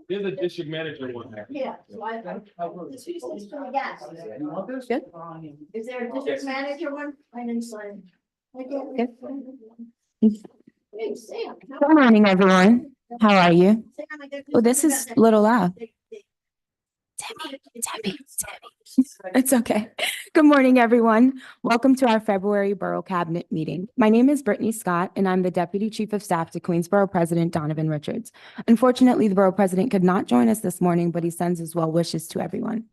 There's a district manager one there. Yeah, so this is for the gas. Good. Is there a district manager one? I didn't sign. Good. Hey, Sam. Good morning, everyone. How are you? Oh, this is a little loud. Tammy. It's okay. Good morning, everyone. Welcome to our February Borough Cabinet meeting. My name is Brittany Scott, and I'm the Deputy Chief of Staff to Queens Borough President Donovan Richards. Unfortunately, the Borough President could not join us this morning, but he sends his well wishes to everyone.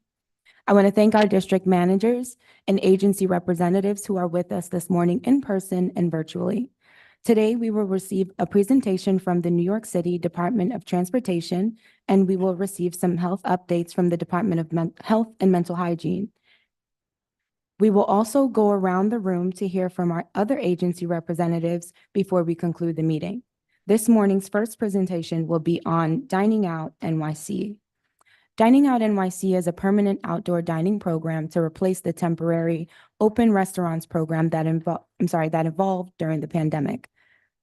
I want to thank our district managers and agency representatives who are with us this morning in person and virtually. Today, we will receive a presentation from the New York City Department of Transportation, and we will receive some health updates from the Department of Health and Mental Hygiene. We will also go around the room to hear from our other agency representatives before we conclude the meeting. This morning's first presentation will be on Dining Out NYC. Dining Out NYC is a permanent outdoor dining program to replace the temporary open restaurants program that evolved during the pandemic.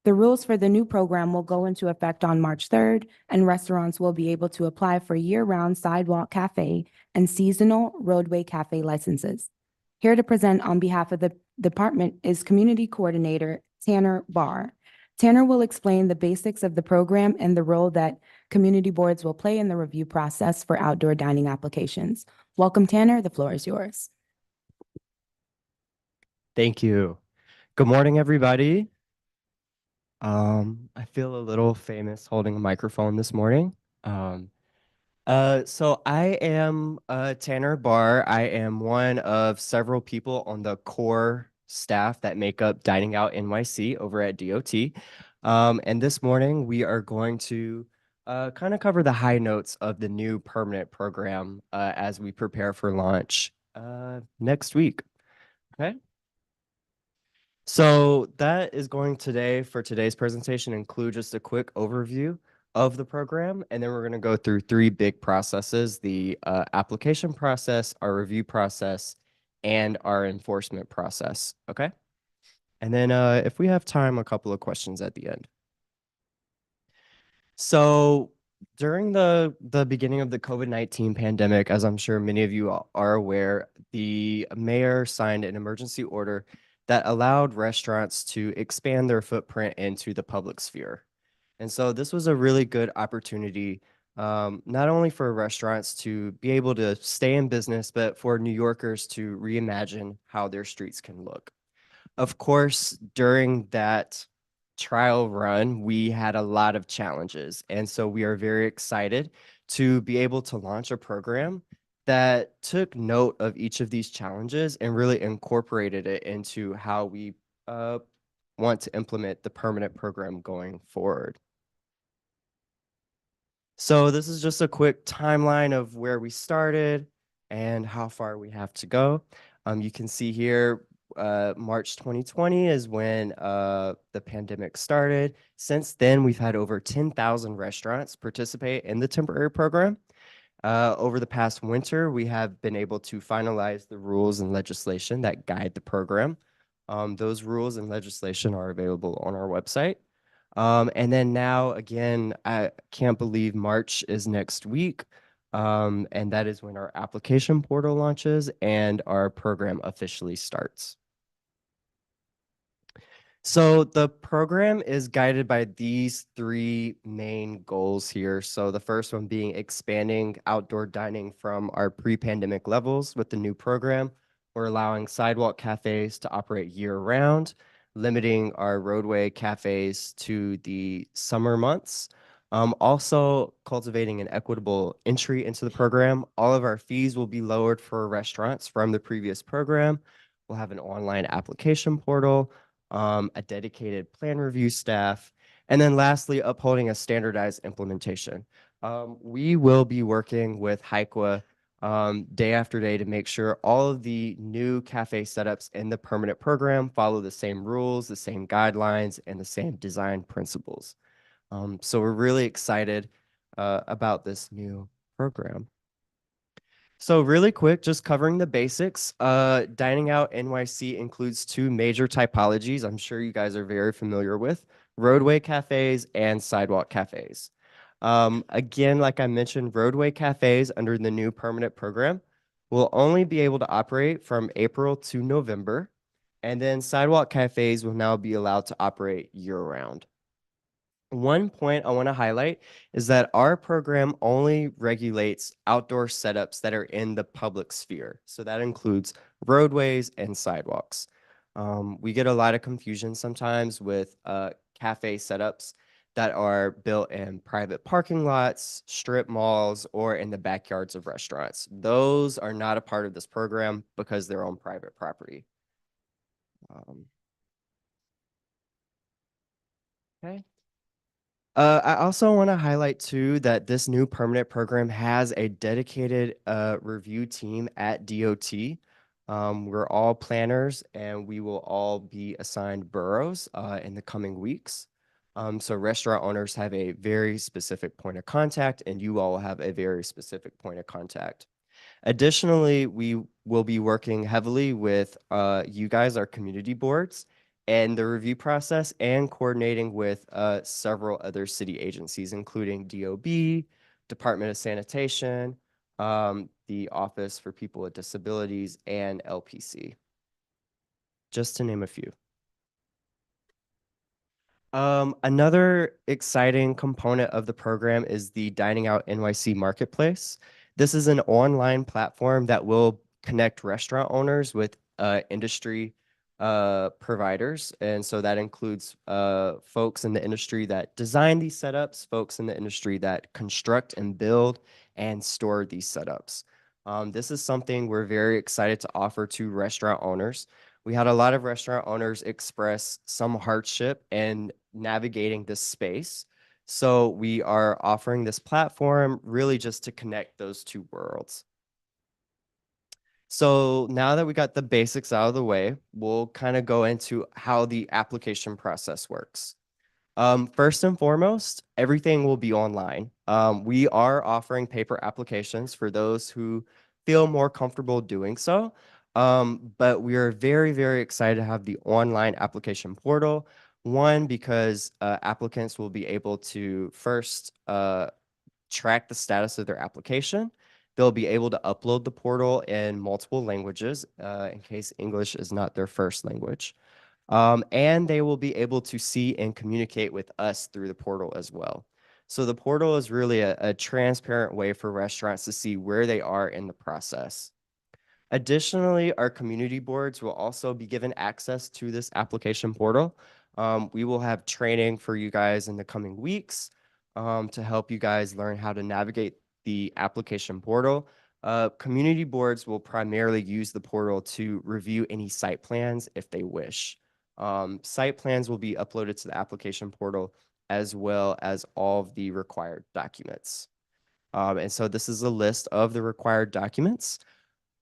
The rules for the new program will go into effect on March 3rd, and restaurants will be able to apply for year-round sidewalk cafe and seasonal roadway cafe licenses. Here to present on behalf of the department is Community Coordinator Tanner Barr. Tanner will explain the basics of the program and the role that community boards will play in the review process for outdoor dining applications. Welcome, Tanner. The floor is yours. Thank you. Good morning, everybody. I feel a little famous holding a microphone this morning. So I am Tanner Barr. I am one of several people on the core staff that make up Dining Out NYC over at DOT. And this morning we are going to kind of cover the high notes of the new permanent program as we prepare for launch next week. Okay. So that is going today for today's presentation include just a quick overview of the program, and then we're going to go through three big processes: the application process, our review process, and our enforcement process. Okay. And then if we have time, a couple of questions at the end. So during the beginning of the COVID-19 pandemic, as I'm sure many of you are aware, the mayor signed an emergency order that allowed restaurants to expand their footprint into the public sphere. And so this was a really good opportunity, not only for restaurants to be able to stay in business, but for New Yorkers to reimagine how their streets can look. Of course, during that trial run, we had a lot of challenges. And so we are very excited to be able to launch a program that took note of each of these challenges and really incorporated it into how we want to implement the permanent program going forward. So this is just a quick timeline of where we started and how far we have to go. You can see here, March 2020 is when the pandemic started. Since then, we've had over 10,000 restaurants participate in the temporary program. Over the past winter, we have been able to finalize the rules and legislation that guide the program. Those rules and legislation are available on our website. And then now, again, I can't believe March is next week. And that is when our application portal launches and our program officially starts. So the program is guided by these three main goals here. So the first one being expanding outdoor dining from our pre-pandemic levels with the new program. We're allowing sidewalk cafes to operate year-round, limiting our roadway cafes to the summer months. Also cultivating an equitable entry into the program. All of our fees will be lowered for restaurants from the previous program. We'll have an online application portal, a dedicated plan review staff, and then lastly, upholding a standardized implementation. We will be working with HYCWA day after day to make sure all of the new cafe setups in the permanent program follow the same rules, the same guidelines, and the same design principles. So we're really excited about this new program. So really quick, just covering the basics. Dining Out NYC includes two major typologies I'm sure you guys are very familiar with: roadway cafes and sidewalk cafes. Again, like I mentioned, roadway cafes under the new permanent program will only be able to operate from April to November, and then sidewalk cafes will now be allowed to operate year-round. One point I want to highlight is that our program only regulates outdoor setups that are in the public sphere. So that includes roadways and sidewalks. We get a lot of confusion sometimes with cafe setups that are built in private parking lots, strip malls, or in the backyards of restaurants. Those are not a part of this program because they're on private property. Okay. I also want to highlight too that this new permanent program has a dedicated review team at DOT. We're all planners and we will all be assigned boroughs in the coming weeks. So restaurant owners have a very specific point of contact and you all have a very specific point of contact. Additionally, we will be working heavily with you guys, our community boards, and the review process and coordinating with several other city agencies, including DOB, Department of Sanitation, the Office for People with Disabilities, and LPC, just to name a few. Another exciting component of the program is the Dining Out NYC Marketplace. This is an online platform that will connect restaurant owners with industry providers. And so that includes folks in the industry that design these setups, folks in the industry that construct and build and store these setups. This is something we're very excited to offer to restaurant owners. We had a lot of restaurant owners express some hardship in navigating this space. So we are offering this platform really just to connect those two worlds. So now that we got the basics out of the way, we'll kind of go into how the application process works. First and foremost, everything will be online. We are offering paper applications for those who feel more comfortable doing so. But we are very, very excited to have the online application portal. One, because applicants will be able to first track the status of their application. They'll be able to upload the portal in multiple languages in case English is not their first language. And they will be able to see and communicate with us through the portal as well. So the portal is really a transparent way for restaurants to see where they are in the process. Additionally, our community boards will also be given access to this application portal. We will have training for you guys in the coming weeks to help you guys learn how to navigate the application portal. Community boards will primarily use the portal to review any site plans if they wish. Site plans will be uploaded to the application portal as well as all of the required documents. And so this is a list of the required documents.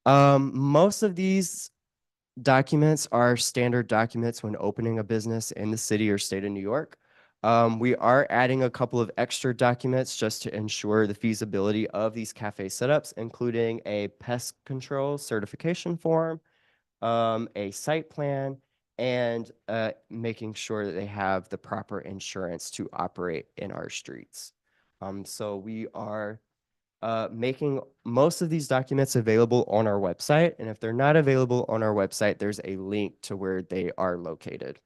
Most of these documents are standard documents when opening a business in the city or state of New York. We are adding a couple of extra documents just to ensure the feasibility of these cafe setups, including a pest control certification form, a site plan, and making sure that they have the proper insurance to operate in our streets. So we are making most of these documents available on our website. And if they're not available on our website, there's a link to where they are located.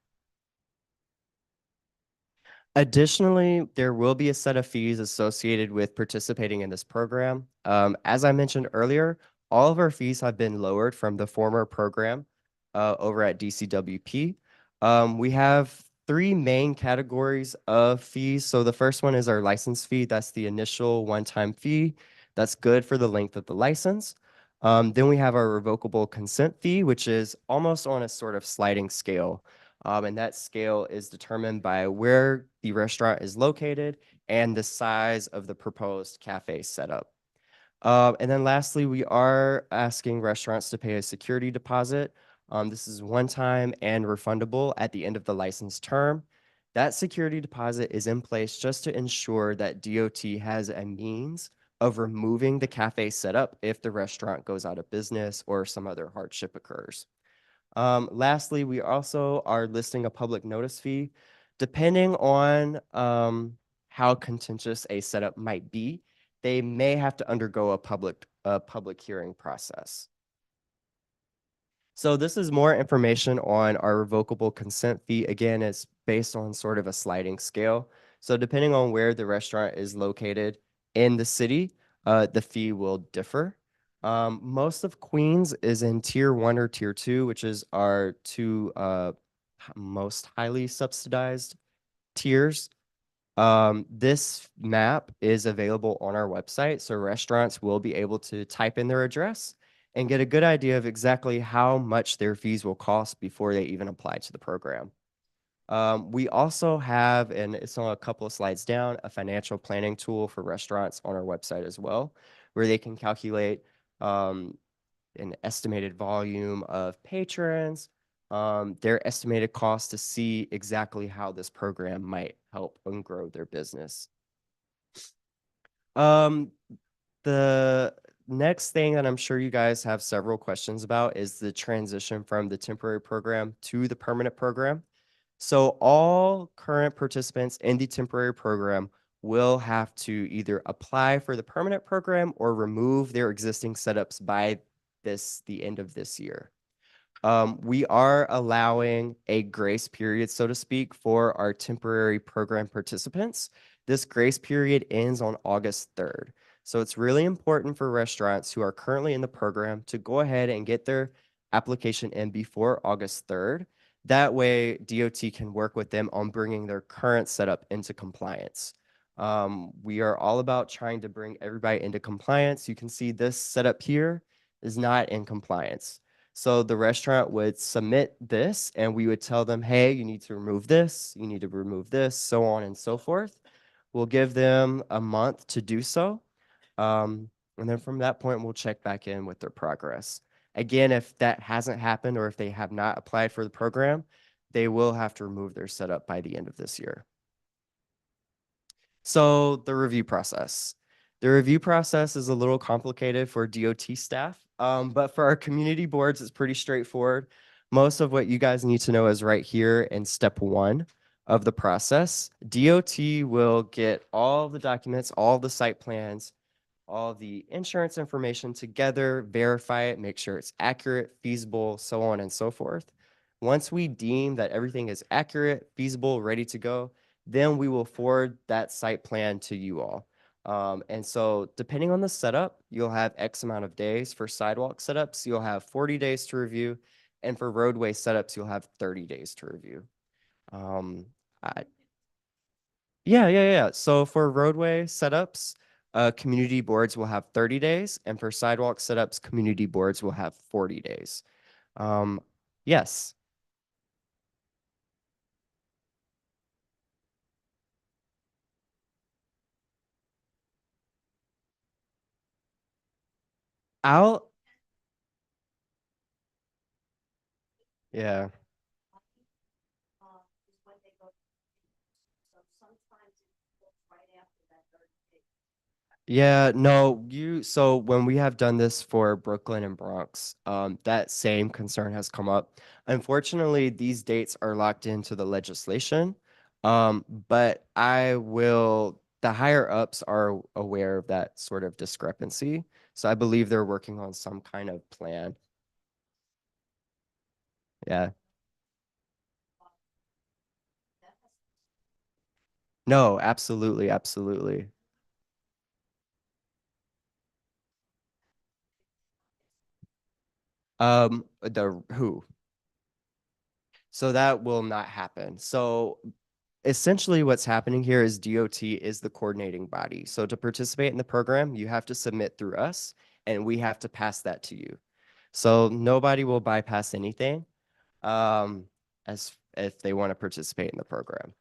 Additionally, there will be a set of fees associated with participating in this program. As I mentioned earlier, all of our fees have been lowered from the former program over at DCWP. We have three main categories of fees. So the first one is our license fee. That's the initial one-time fee. That's good for the length of the license. Then we have our revocable consent fee, which is almost on a sort of sliding scale. And that scale is determined by where the restaurant is located and the size of the proposed cafe setup. And then lastly, we are asking restaurants to pay a security deposit. This is one time and refundable at the end of the license term. That security deposit is in place just to ensure that DOT has a means of removing the cafe setup if the restaurant goes out of business or some other hardship occurs. Lastly, we also are listing a public notice fee. Depending on how contentious a setup might be, they may have to undergo a public hearing process. So this is more information on our revocable consent fee. Again, it's based on sort of a sliding scale. So depending on where the restaurant is located in the city, the fee will differ. Most of Queens is in tier 1 or tier 2, which is our two most highly subsidized tiers. This map is available on our website, so restaurants will be able to type in their address and get a good idea of exactly how much their fees will cost before they even apply to the program. We also have, and it's on a couple of slides down, a financial planning tool for restaurants on our website as well, where they can calculate an estimated volume of patrons, their estimated cost to see exactly how this program might help and grow their business. The next thing that I'm sure you guys have several questions about is the transition from the temporary program to the permanent program. So all current participants in the temporary program will have to either apply for the permanent program or remove their existing setups by the end of this year. We are allowing a grace period, so to speak, for our temporary program participants. This grace period ends on August 3rd. So it's really important for restaurants who are currently in the program to go ahead and get their application in before August 3rd. That way, DOT can work with them on bringing their current setup into compliance. We are all about trying to bring everybody into compliance. You can see this setup here is not in compliance. So the restaurant would submit this and we would tell them, hey, you need to remove this, you need to remove this, so on and so forth. We'll give them a month to do so. And then from that point, we'll check back in with their progress. Again, if that hasn't happened or if they have not applied for the program, they will have to remove their setup by the end of this year. So the review process. The review process is a little complicated for DOT staff, but for our community boards, it's pretty straightforward. Most of what you guys need to know is right here in step 1 of the process. DOT will get all the documents, all the site plans, all the insurance information together, verify it, make sure it's accurate, feasible, so on and so forth. Once we deem that everything is accurate, feasible, ready to go, then we will forward that site plan to you all. And so depending on the setup, you'll have X amount of days. For sidewalk setups, you'll have 40 days to review. And for roadway setups, you'll have 30 days to review. Yeah. So for roadway setups, community boards will have 30 days. And for sidewalk setups, community boards will have 40 days. Yes. Out. Yeah. Yeah, no, so when we have done this for Brooklyn and Bronx, that same concern has come up. Unfortunately, these dates are locked into the legislation. But the higher ups are aware of that sort of discrepancy. So I believe they're working on some kind of plan. Yeah. No, absolutely, absolutely. The who? So that will not happen. So essentially what's happening here is DOT is the coordinating body. So to participate in the program, you have to submit through us and we have to pass that to you. So nobody will bypass anything as if they want to participate in the program.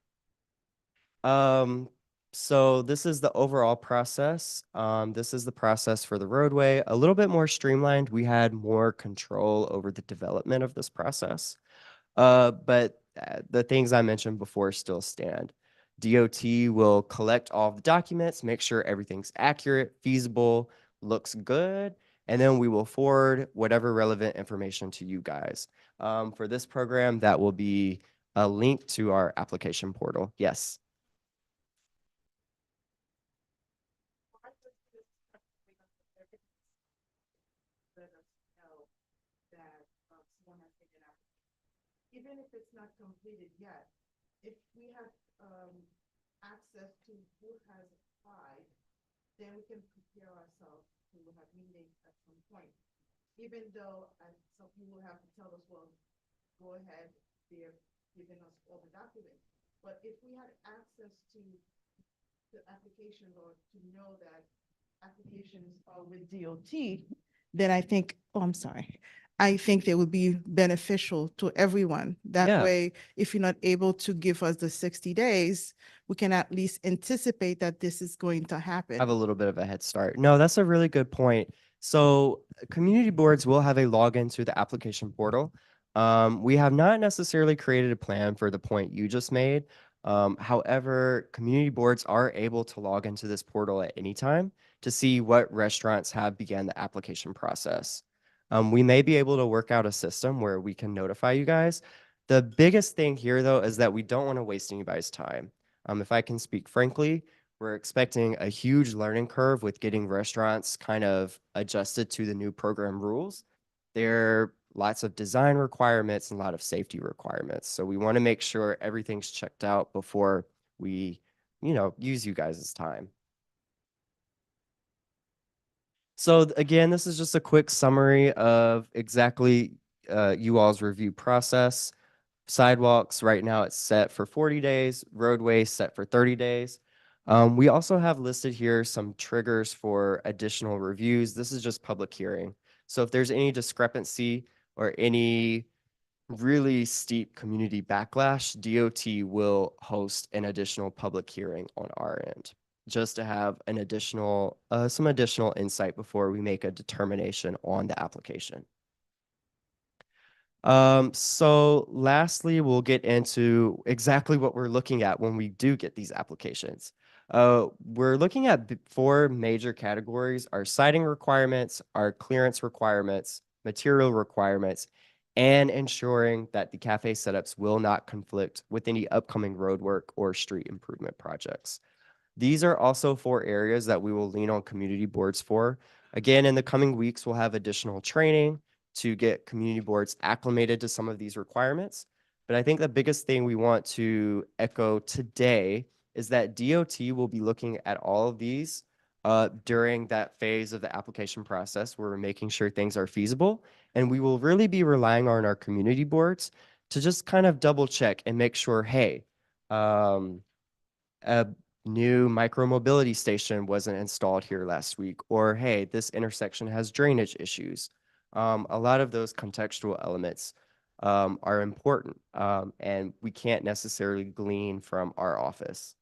So this is the overall process. This is the process for the roadway. A little bit more streamlined. We had more control over the development of this process. But the things I mentioned before still stand. DOT will collect all the documents, make sure everything's accurate, feasible, looks good, and then we will forward whatever relevant information to you guys. For this program, that will be a link to our application portal. Yes. let us know that someone has taken out. Even if it's not completed yet, if we have access to who has applied, then we can prepare ourselves to have meetings at some point. Even though some people have to tell us, well, go ahead, they're giving us all the documents. But if we had access to the application or to know that applications are with DOT, then I think, oh, I'm sorry. I think they would be beneficial to everyone. That Yeah. way, if you're not able to give us the 60 days, we can at least anticipate that this is going to happen. Have a little bit of a head start. No, that's a really good point. So community boards will have a login to the application portal. We have not necessarily created a plan for the point you just made. However, community boards are able to log into this portal at any time to see what restaurants have began the application process. We may be able to work out a system where we can notify you guys. The biggest thing here, though, is that we don't want to waste anybody's time. If I can speak frankly, we're expecting a huge learning curve with getting restaurants kind of adjusted to the new program rules. There are lots of design requirements and a lot of safety requirements. So we want to make sure everything's checked out before we, use you guys' time. So again, this is just a quick summary of exactly you all's review process. Sidewalks, right now it's set for 40 days, roadways set for 30 days. We also have listed here some triggers for additional reviews. This is just public hearing. So if there's any discrepancy or any really steep community backlash, DOT will host an additional public hearing on our end, just to have an additional, some additional insight before we make a determination on the application. So lastly, we'll get into exactly what we're looking at when we do get these applications. We're looking at 4 major categories: our siding requirements, our clearance requirements, material requirements, and ensuring that the cafe setups will not conflict with any upcoming roadwork or street improvement projects. These are also 4 areas that we will lean on community boards for. Again, in the coming weeks, we'll have additional training to get community boards acclimated to some of these requirements. But I think the biggest thing we want to echo today is that DOT will be looking at all of these during that phase of the application process where we're making sure things are feasible. And we will really be relying on our community boards to just kind of double check and make sure, hey, a new micromobility station wasn't installed here last week, or hey, this intersection has drainage issues. A lot of those contextual elements are important, and we can't necessarily glean from our office.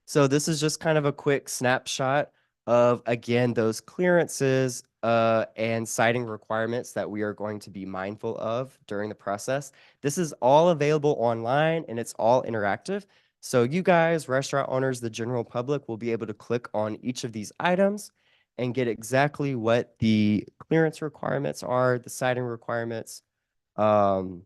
So this is just kind of a quick snapshot of, again, those clearances and siding requirements that we are going to be mindful of during the process. This is all available online and it's all interactive. So you guys, restaurant owners, the general public will be able to click on each of these items and get exactly what the clearance requirements are, the siding requirements, and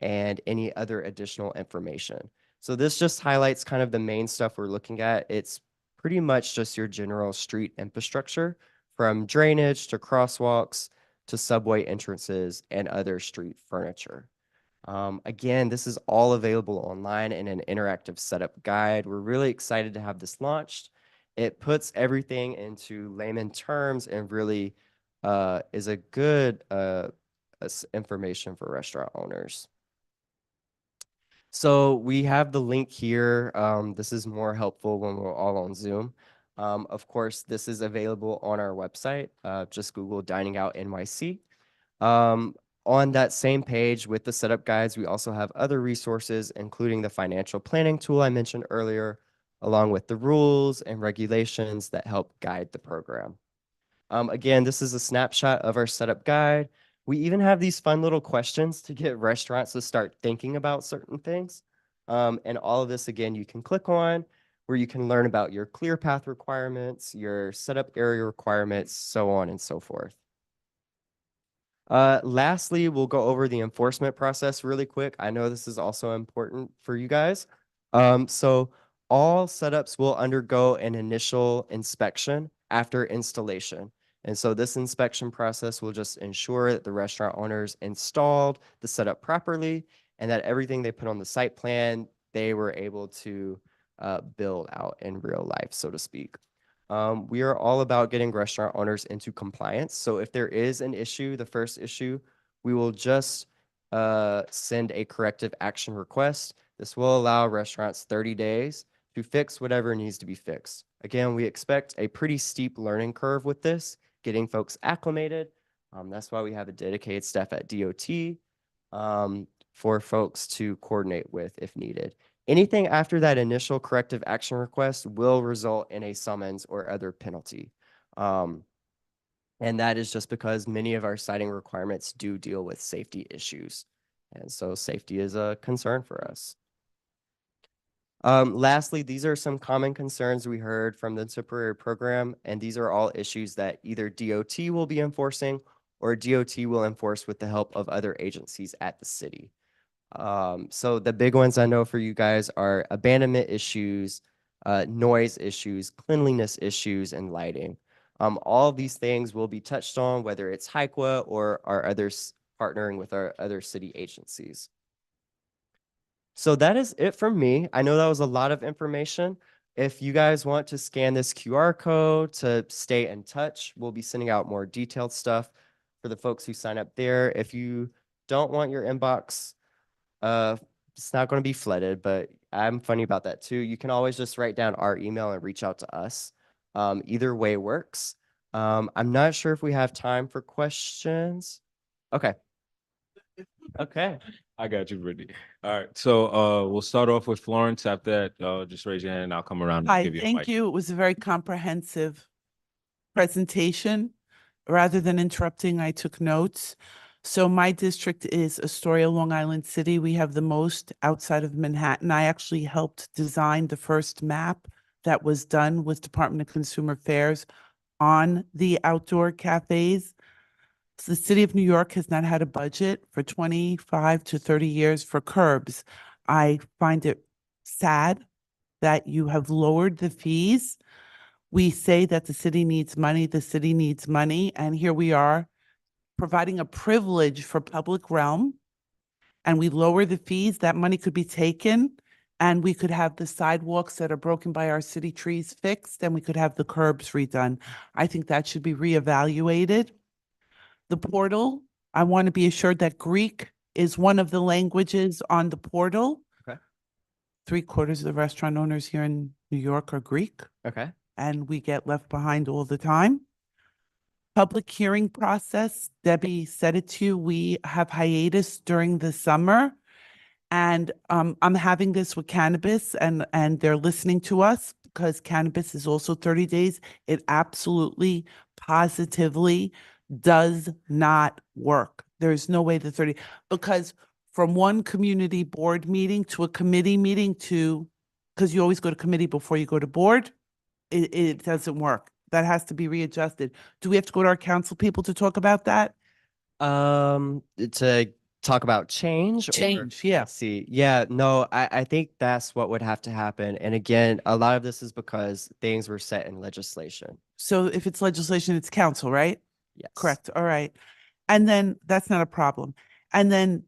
any other additional information. So this just highlights kind of the main stuff we're looking at. It's pretty much just your general street infrastructure, from drainage to crosswalks to subway entrances and other street furniture. Again, this is all available online in an interactive setup guide. We're really excited to have this launched. It puts everything into layman terms and really is a good information for restaurant owners. So we have the link here. This is more helpful when we're all on Zoom. Of course, this is available on our website. Just Google Dining Out NYC. On that same page with the setup guides, we also have other resources, including the financial planning tool I mentioned earlier, along with the rules and regulations that help guide the program. Again, this is a snapshot of our setup guide. We even have these fun little questions to get restaurants to start thinking about certain things. And all of this, again, you can click on, where you can learn about your clear path requirements, your setup area requirements, so on and so forth. Lastly, we'll go over the enforcement process really quick. I know this is also important for you guys. So All setups will undergo an initial inspection after installation. And so this inspection process will just ensure that the restaurant owners installed the setup properly and that everything they put on the site plan, they were able to build out in real life, so to speak. We are all about getting restaurant owners into compliance. So if there is an issue, the first issue, we will just send a corrective action request. This will allow restaurants 30 days to fix whatever needs to be fixed. Again, we expect a pretty steep learning curve with this, getting folks acclimated. That's why we have a dedicated staff at DOT for folks to coordinate with if needed. Anything after that initial corrective action request will result in a summons or other penalty. And that is just because many of our citing requirements do deal with safety issues. And so safety is a concern for us. Lastly, these are some common concerns we heard from the temporary program, and these are all issues that either DOT will be enforcing or DOT will enforce with the help of other agencies at the city. So the big ones I know for you guys are abandonment issues, noise issues, cleanliness issues, and lighting. All of these things will be touched on, whether it's HIQA or our others partnering with our other city agencies. So that is it from me. I know that was a lot of information. If you guys want to scan this QR code to stay in touch, we'll be sending out more detailed stuff for the folks who sign up there. If you don't want your inbox, it's not going to be flooded, but I'm funny about that too. You can always just write down our email and reach out to us. Either way works. I'm not sure if we have time for questions. Okay. Okay. I got you, Brittany. All right, so we'll start off with Florence. After that, just raise your hand and I'll come around and Hi, give you a thank mic. you. It was a very comprehensive presentation. Rather than interrupting, I took notes. So my district is Astoria, Long Island City. We have the most outside of Manhattan. I actually helped design the first map that was done with Department of Consumer Affairs on the outdoor cafes. The city of New York has not had a budget for 25 to 30 years for curbs. I find it sad that you have lowered the fees. We say that the city needs money, and here we are providing a privilege for public realm, and we lower the fees. That money could be taken, and we could have the sidewalks that are broken by our city trees fixed, and we could have the curbs redone. I think that should be reevaluated. The portal, I want to be assured that Greek is one of the languages on the portal. Okay. 3/4 of the restaurant owners here in New York are Greek, Okay. and we get left behind all the time. Public hearing process, Debbie said it to you, we have hiatus during the summer. And I'm having this with cannabis and they're listening to us because cannabis is also 30 days. It absolutely, positively does not work. There's no way the 30, because from one community board meeting to a committee meeting to, because you always go to committee before you go to board, it doesn't work. That has to be readjusted. Do we have to go to our council people to talk about that? To talk about change? Change, yeah. Let's see. Yeah, no, I think that's what would have to happen. And again, a lot of this is because things were set in legislation. So if it's legislation, it's council, right? Yes. Correct. All right. And then that's not a problem. And then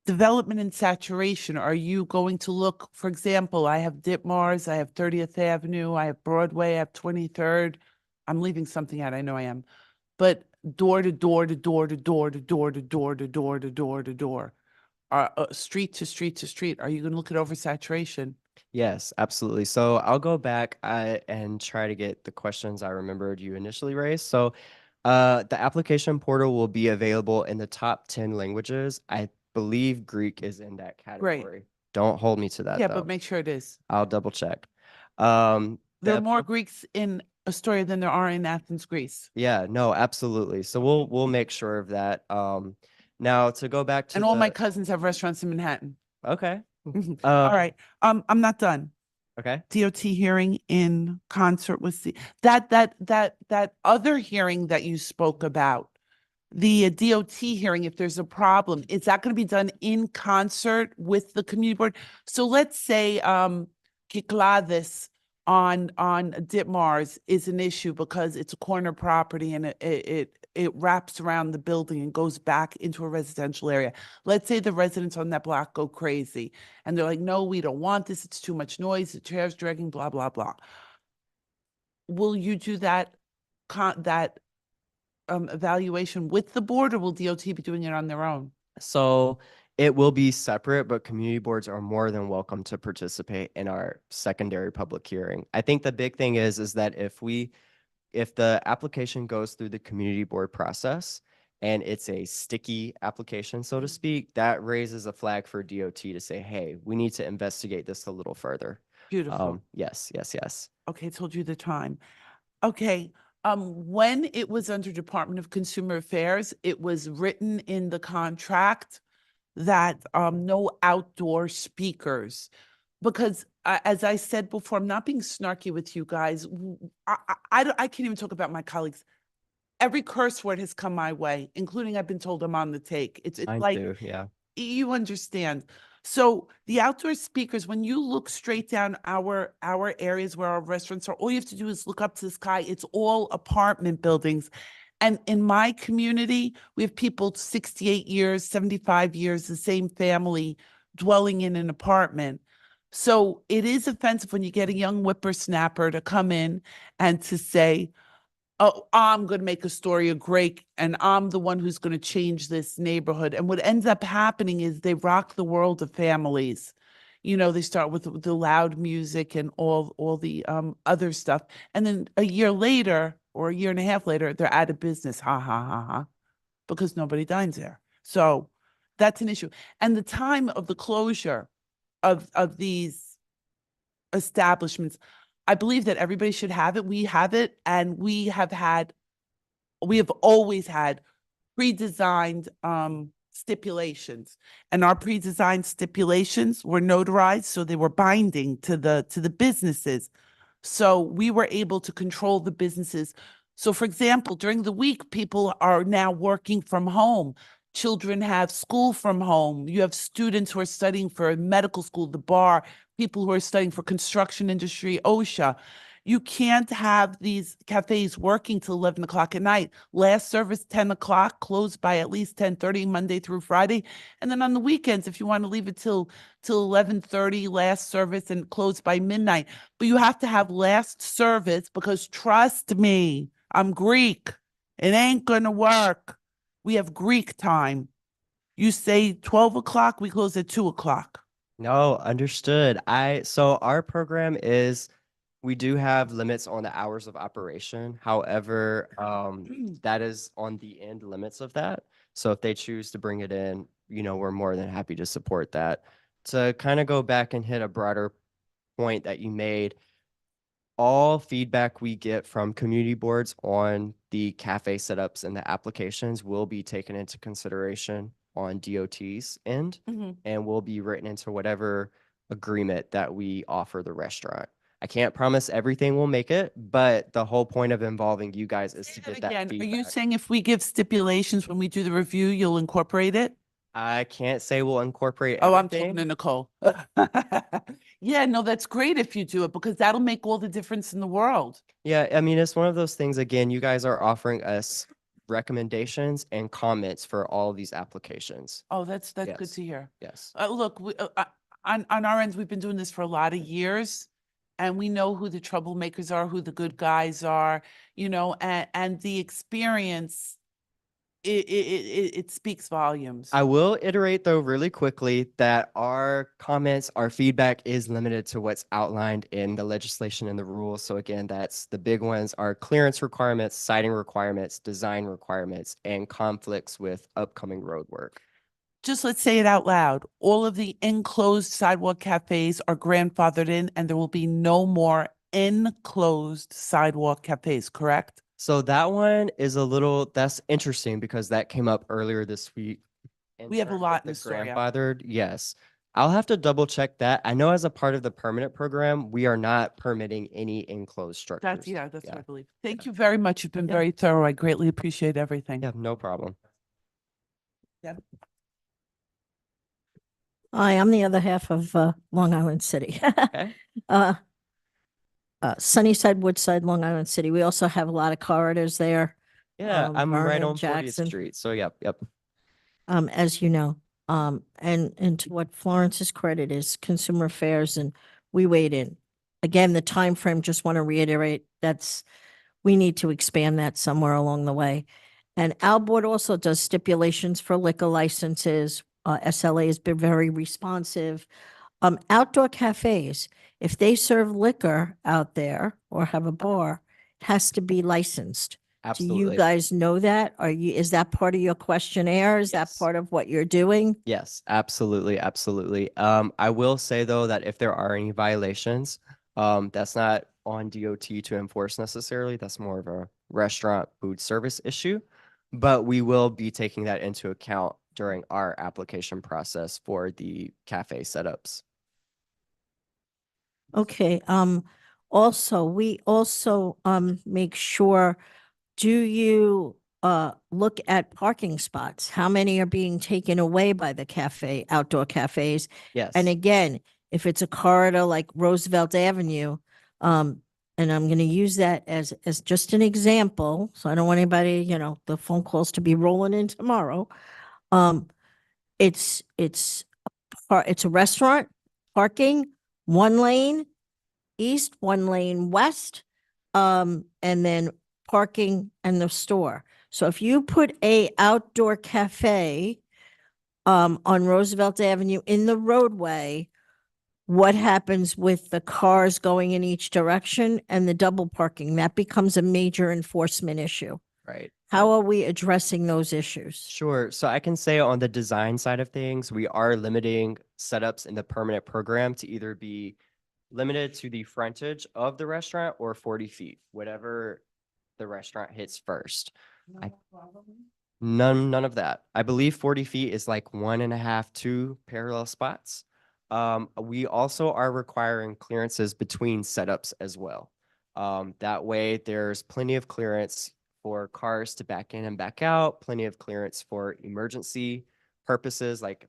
development and saturation, are you going to look, for example, I have Ditmars, I have 30th Avenue, I have Broadway, I have 23rd. I'm leaving something out, I know I am. But door to door to door to door to door to door to door to door to door, street to street to street, are you going to look at oversaturation? Yes, absolutely. So I'll go back and try to get the questions I remembered you initially raised. So the application portal will be available in the top 10 languages. I believe Greek is in that category. Don't hold me to that, Yeah, though. but make sure it is. I'll double check. There are the- more Greeks in Astoria than there are in Athens, Greece. Yeah, no, absolutely. So we'll make sure of that. Now to go back to And all my cousins have restaurants in Manhattan. Okay. All right. I'm not done. Okay. DOT hearing in concert with that other hearing that you spoke about, the DOT hearing, if there's a problem, is that going to be done in concert with the community board? So let's say Kiklades on Ditmars is an issue because it's a corner property and it wraps around the building and goes back into a residential area. Let's say the residents on that block go crazy and they're like, no, we don't want this. It's too much noise. The chair's dragging, blah, blah, blah. Will you do that evaluation with the board, or will DOT be doing it on their own? So it will be separate, but community boards are more than welcome to participate in our secondary public hearing. I think the big thing is that if the application goes through the community board process and it's a sticky application, so to speak, that raises a flag for DOT to say, hey, we need to investigate this a little further. Beautiful. Yes. Okay, I told you the time. Okay, when it was under Department of Consumer Affairs, it was written in the contract that no outdoor speakers. Because as I said before, I'm not being snarky with you guys. I can't even talk about my colleagues. Every curse word has come my way, including I've been told I'm on the take. It's I like, do, yeah. you understand. So the outdoor speakers, when you look straight down our areas where our restaurants are, all you have to do is look up to the sky. It's all apartment buildings. And in my community, we have people 68 years, 75 years, the same family dwelling in an apartment. So it is offensive when you get a young whippersnapper to come in and to say, oh, I'm going to make Astoria great, and I'm the one who's going to change this neighborhood. And what ends up happening is they rock the world of families. You know, they start with the loud music and all the other stuff. And then a year later, or a year and a half later, they're out of business. Ha, ha, ha, ha, because nobody dines there. So that's an issue. And the time of the closure of these establishments, I believe that everybody should have it. We have it, and we have always had pre-designed stipulations, and our pre-designed stipulations were notarized, so they were binding to the businesses. So we were able to control the businesses. So for example, during the week, people are now working from home. Children have school from home. You have students who are studying for medical school, the bar, people who are studying for construction industry, OSHA. You can't have these cafes working till 11 o'clock at night. Last service, 10 o'clock, closed by at least 10:30, Monday through Friday. And then on the weekends, if you want to leave it till 11:30, last service, and close by midnight. But you have to have last service, because trust me, I'm Greek. It ain't gonna work. We have Greek time. You say 12 o'clock, we close at 2 o'clock. No, understood. So our program is, we do have limits on the hours of operation. However, that is on the end limits of that. So if they choose to bring it in, we're more than happy to support that. To kind of go back and hit a broader point that you made, all feedback we get from community boards on the cafe setups and the applications will be taken into consideration on DOT's end, and will be written into whatever agreement that we offer the restaurant. I can't promise everything will make it, but the whole point of involving you guys is to get that Again, are you feedback. saying if we give stipulations when we do the review, you'll incorporate it? I can't say we'll incorporate Oh, I'm everything. talking to Nicole. Yeah, no, that's great if you do it, because that'll make all the difference in the world. Yeah, I mean, it's one of those things, again, you guys are offering us recommendations and comments for all of these applications. Oh, that's good Yes. to hear. Yes. Look, on our ends, we've been doing this for a lot of years, and we know who the troublemakers are, who the good guys are, and the experience, it speaks volumes. I will iterate though really quickly that our comments, our feedback is limited to what's outlined in the legislation and the rules. So again, that's the big ones are clearance requirements, siting requirements, design requirements, and conflicts with upcoming road work. Just let's say it out loud. All of the enclosed sidewalk cafes are grandfathered in, and there will be no more enclosed sidewalk cafes, correct? So that one is that's interesting because that came up earlier this week. We have a terms of lot in the Astoria. grandfathered, yes. I'll have to double check that. I know as a part of the permanent program, we are not permitting any enclosed structures. That's what I believe. Thank you very much. You've been Yeah. very thorough. I greatly appreciate everything. Yeah, no problem. Yeah. Hi, I'm the other half of Long Island City. Okay. Uh, Sunnyside, Woodside, Long Island City. We also have a lot of corridors there, Yeah, I'm right Vernon, on 40th Jackson. Street. So yep, yep. As you know. And to what Florence's credit is consumer affairs, and we weighed in. Again, the time frame. Just want to reiterate, we need to expand that somewhere along the way. And our board also does stipulations for liquor licenses. SLA has been very responsive. Outdoor cafes, if they serve liquor out there or have a bar, it has to be licensed. Do you Absolutely. guys know that? Is that part of your questionnaire? Is that Yes. part of what you're doing? Yes, absolutely, absolutely. I will say though that if there are any violations, that's not on DOT to enforce necessarily. That's more of a restaurant food service issue. But we will be taking that into account during our application process for the cafe setups. Okay, also, we also, make sure, do you, look at parking spots? How many are being taken away by the cafe, outdoor cafes? Yes. And again, if it's a corridor like Roosevelt Avenue, and I'm gonna use that as just an example, so I don't want anybody, the phone calls to be rolling in tomorrow. It's a restaurant, parking, one lane east, one lane west, and then parking and the store. So if you put a outdoor cafe on Roosevelt Avenue in the roadway, what happens with the cars going in each direction and the double parking? That becomes a major enforcement issue. Right. How are we addressing those issues? Sure. So I can say on the design side of things, we are limiting setups in the permanent program to either be limited to the frontage of the restaurant or 40 feet, whatever the restaurant hits first. None of that. I believe 40 feet is like 1.5, 2 parallel spots. We also are requiring clearances between setups as well. That way there's plenty of clearance for cars to back in and back out, plenty of clearance for emergency purposes, like,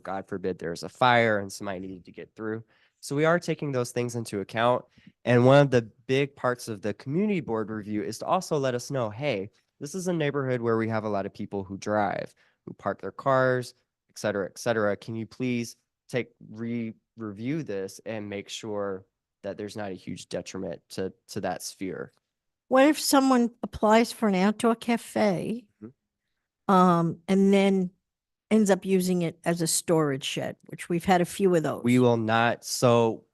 God forbid there's a fire and somebody needed to get through. So we are taking those things into account. And one of the big parts of the community board review is to also let us know, hey, this is a neighborhood where we have a lot of people who drive, who park their cars, et cetera, et cetera. Can you please review this and make sure that there's not a huge detriment to that sphere? What if someone applies for an outdoor cafe, Mhm. and then ends up using it as a storage shed, which we've had a few of those? We will not. So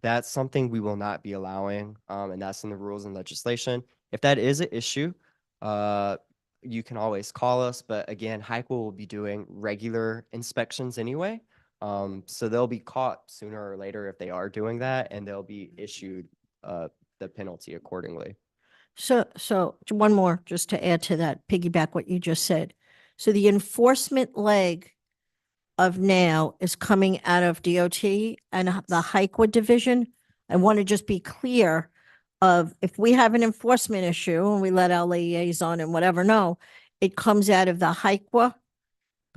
that's something we will not be allowing. And that's in the rules and legislation. If that is an issue, you can always call us. But again, HICWA will be doing regular inspections anyway. So they'll be caught sooner or later if they are doing that, and they'll be issued the penalty accordingly. So one more, just to add to that, piggyback what you just said. So the enforcement leg of now is coming out of DOT and the HICWA division. I want to just be clear of, if we have an enforcement issue and we let our liaison and whatever know, it comes out of the HICWA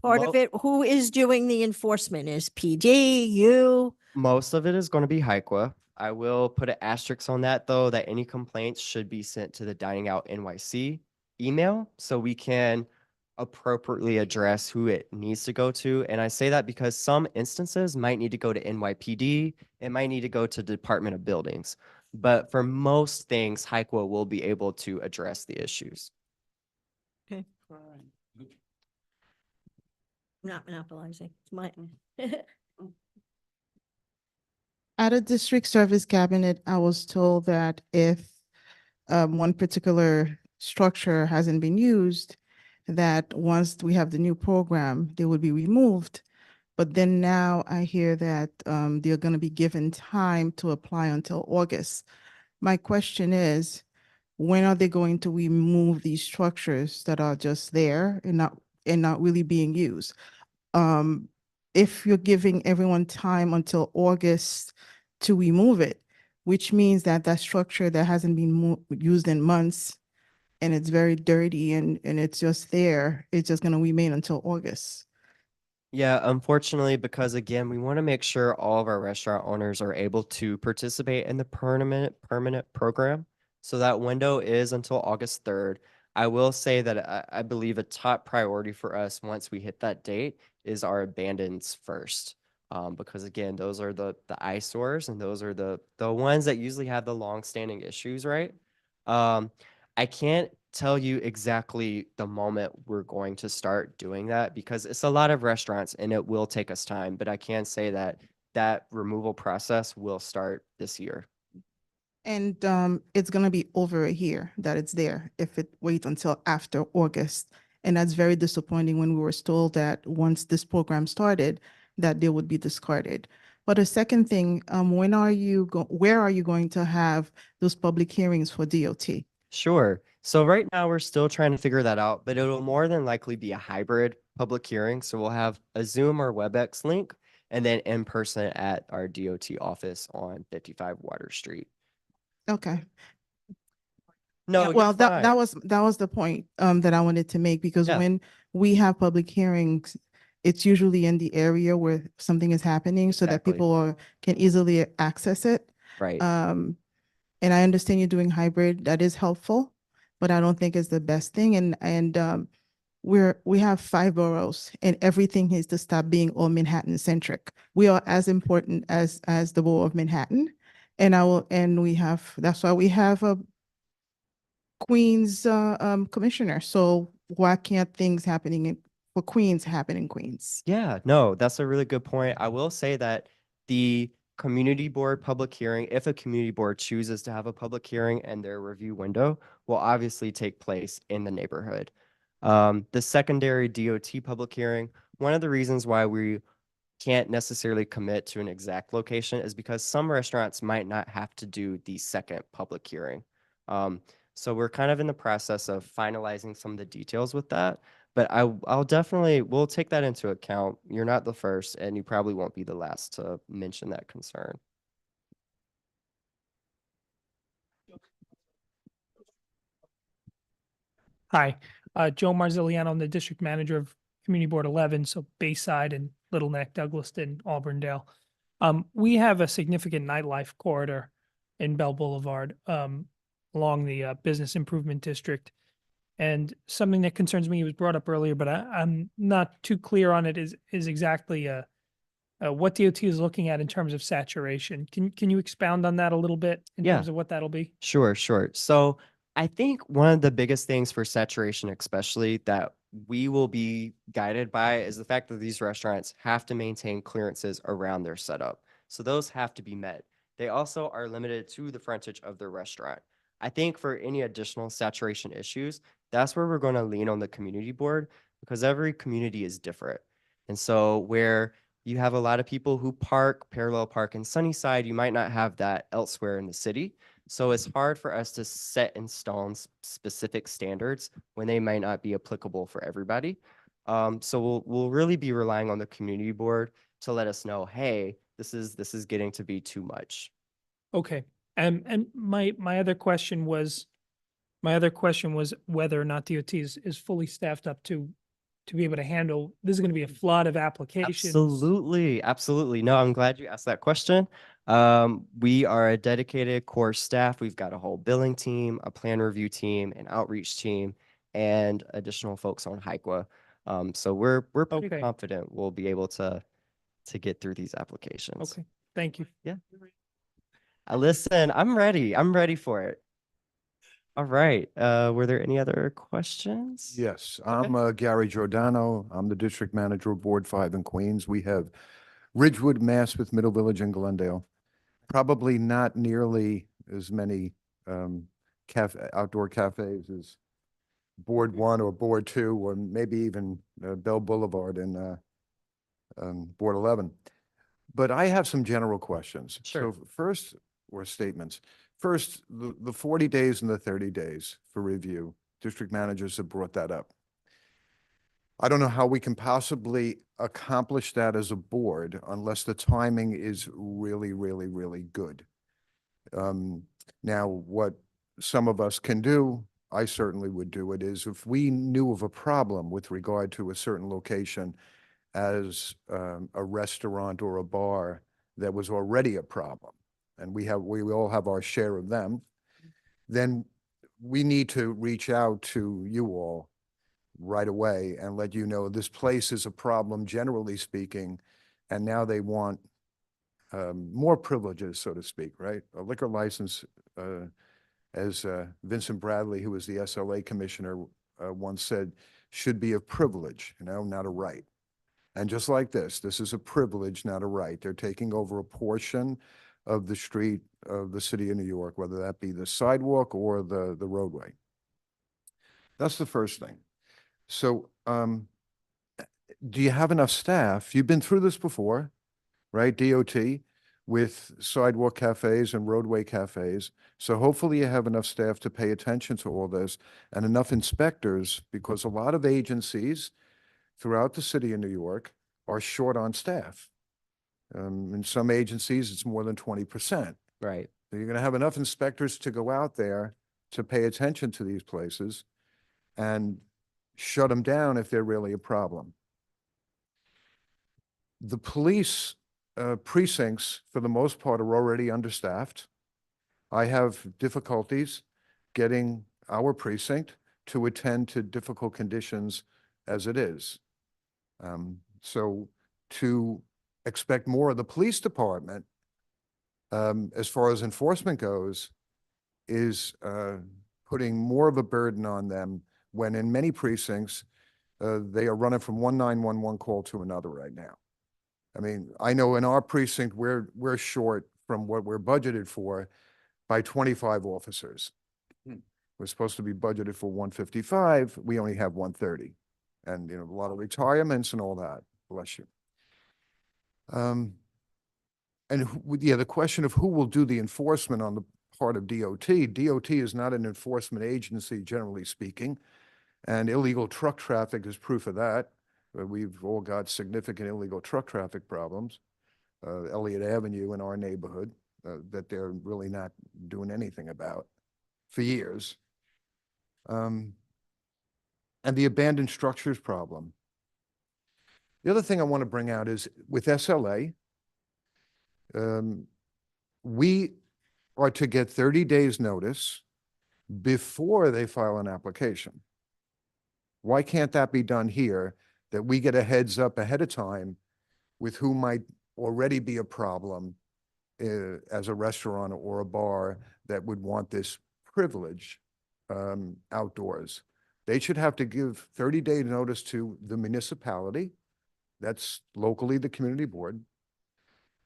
part of it. Who is doing the enforcement? Is PD, you? Most of it is going to be HICWA. I will put an asterisk on that, though, that any complaints should be sent to the Dining Out NYC email so we can appropriately address who it needs to go to. And I say that because some instances might need to go to NYPD. It might need to go to Department of Buildings. But for most things, HICWA will be able to address the issues. Okay. Not monopolizing. It's my. At a district service cabinet, I was told that if one particular structure hasn't been used, that once we have the new program, they would be removed. But then now I hear that they're going to be given time to apply until August. My question is, when are they going to remove these structures that are just there and not really being used? If you're giving everyone time until August to remove it, which means that that structure that hasn't been used in months and it's very dirty and it's just there, it's just going to remain until August. Yeah, unfortunately, because again, we want to make sure all of our restaurant owners are able to participate in the permanent program. So that window is until August 3rd. I will say that I believe a top priority for us once we hit that date is our abandons first. Because again, those are the eyesores and those are the ones that usually have the long-standing issues, right? I can't tell you exactly the moment we're going to start doing that because it's a lot of restaurants and it will take us time, but I can say that that removal process will start this year. And it's gonna be over a year that it's there if it waits until after August. And that's very disappointing when we were told that once this program started, that they would be discarded. But a second thing, where are you going to have those public hearings for DOT? Sure. So right now we're still trying to figure that out, but it'll more than likely be a hybrid public hearing. So we'll have a Zoom or WebEx link and then in person at our DOT office on 55 Water Street. Okay. No, Yeah, you're well, that fine. was the point that I wanted to make because Yeah. when we have public hearings, it's usually in the area where something is happening so that Exactly. people can easily access it. Right. And I understand you're doing hybrid, that is helpful, but I don't think it's the best thing. And we have 5 boroughs and everything is to stop being all Manhattan centric. We are as important as the borough of Manhattan. That's why we have a Queens commissioner. So why can't things for Queens happen in Queens? Yeah, no, that's a really good point. I will say that the community board public hearing, if a community board chooses to have a public hearing and their review window will obviously take place in the neighborhood. The secondary DOT public hearing, one of the reasons why we can't necessarily commit to an exact location is because some restaurants might not have to do the second public hearing. So we're kind of in the process of finalizing some of the details with that, but we'll take that into account. You're not the first and you probably won't be the last to mention that concern. Hi, Joe Marziliano. I'm the district manager of Community Board 11, so Bayside and Little Neck, Douglaston, Auburndale. We have a significant nightlife corridor in Bell Boulevard along the business improvement district. And something that concerns me was brought up earlier, but I'm not too clear on it is exactly what DOT is looking at in terms of saturation. Can you expound on that a little bit in Yeah. terms of what that'll be? Sure, sure. So I think one of the biggest things for saturation, especially that we will be guided by, is the fact that these restaurants have to maintain clearances around their setup. So those have to be met. They also are limited to the frontage of their restaurant. I think for any additional saturation issues, that's where we're going to lean on the community board because every community is different. And so where you have a lot of people who parallel park in Sunnyside, you might not have that elsewhere in the city. So it's hard for us to set in stone specific standards when they might not be applicable for everybody. So we'll really be relying on the community board to let us know, hey, this is getting to be too much. Okay. And my other question was whether or not DOT is fully staffed up to be able to handle, this is going to be a flood of applications. Absolutely, absolutely. No, I'm glad you asked that question. We are a dedicated core staff. We've got a whole billing team, a plan review team, an outreach team, and additional folks on HIQA. So we're pretty Okay. confident we'll be able to get through these applications. Okay, thank you. Yeah. Listen, I'm ready. I'm ready for it. All right. Were there any other questions? Yes, I'm Gary Giordano. I'm the district manager of Ward 5 in Queens. We have Ridgewood, Maspeth, Middle Village, and Glendale. Probably not nearly as many outdoor cafes as Board 1 or Board 2, or maybe even Bell Boulevard and Board 11. But I have some general questions. Sure. So first, or statements. First, the 40 days and the 30 days for review. District managers have brought that up. I don't know how we can possibly accomplish that as a board unless the timing is really, really, really good. Now, what some of us can do, I certainly would do it, is if we knew of a problem with regard to a certain location as a restaurant or a bar that was already a problem, and we all have our share of them, then we need to reach out to you all right away and let you know this place is a problem, generally speaking, and now they want more privileges, so to speak, right? A liquor license, as Vincent Bradley, who was the SLA commissioner, once said, should be a privilege, not a right. And just like this is a privilege, not a right. They're taking over a portion of the street of the city of New York, whether that be the sidewalk or the roadway. That's the first thing. So do you have enough staff? You've been through this before, right? DOT with sidewalk cafes and roadway cafes. So hopefully you have enough staff to pay attention to all this and enough inspectors, because a lot of agencies throughout the city of New York are short on staff. In some agencies, it's more than 20%. Right. So you're going to have enough inspectors to go out there to pay attention to these places and shut them down if they're really a problem. The police precincts, for the most part, are already understaffed. I have difficulties getting our precinct to attend to difficult conditions as it is. So to expect more of the police department, as far as enforcement goes, is putting more of a burden on them, when in many precincts, they are running from one 911 call to another right now. I mean, I know in our precinct, we're short from what we're budgeted for by 25 officers. We're supposed to be budgeted for 155. We only have 130. And, a lot of retirements and all that. Bless you. And the question of who will do the enforcement on the part of DOT. DOT is not an enforcement agency, generally speaking, and illegal truck traffic is proof of that. We've all got significant illegal truck traffic problems. Elliott Avenue in our neighborhood, that they're really not doing anything about for years. And the abandoned structures problem. The other thing I want to bring out is with SLA, we are to get 30 days notice before they file an application. Why can't that be done here, that we get a heads up ahead of time with who might already be a problem as a restaurant or a bar that would want this privilege outdoors? They should have to give 30-day notice to the municipality, that's locally the community board,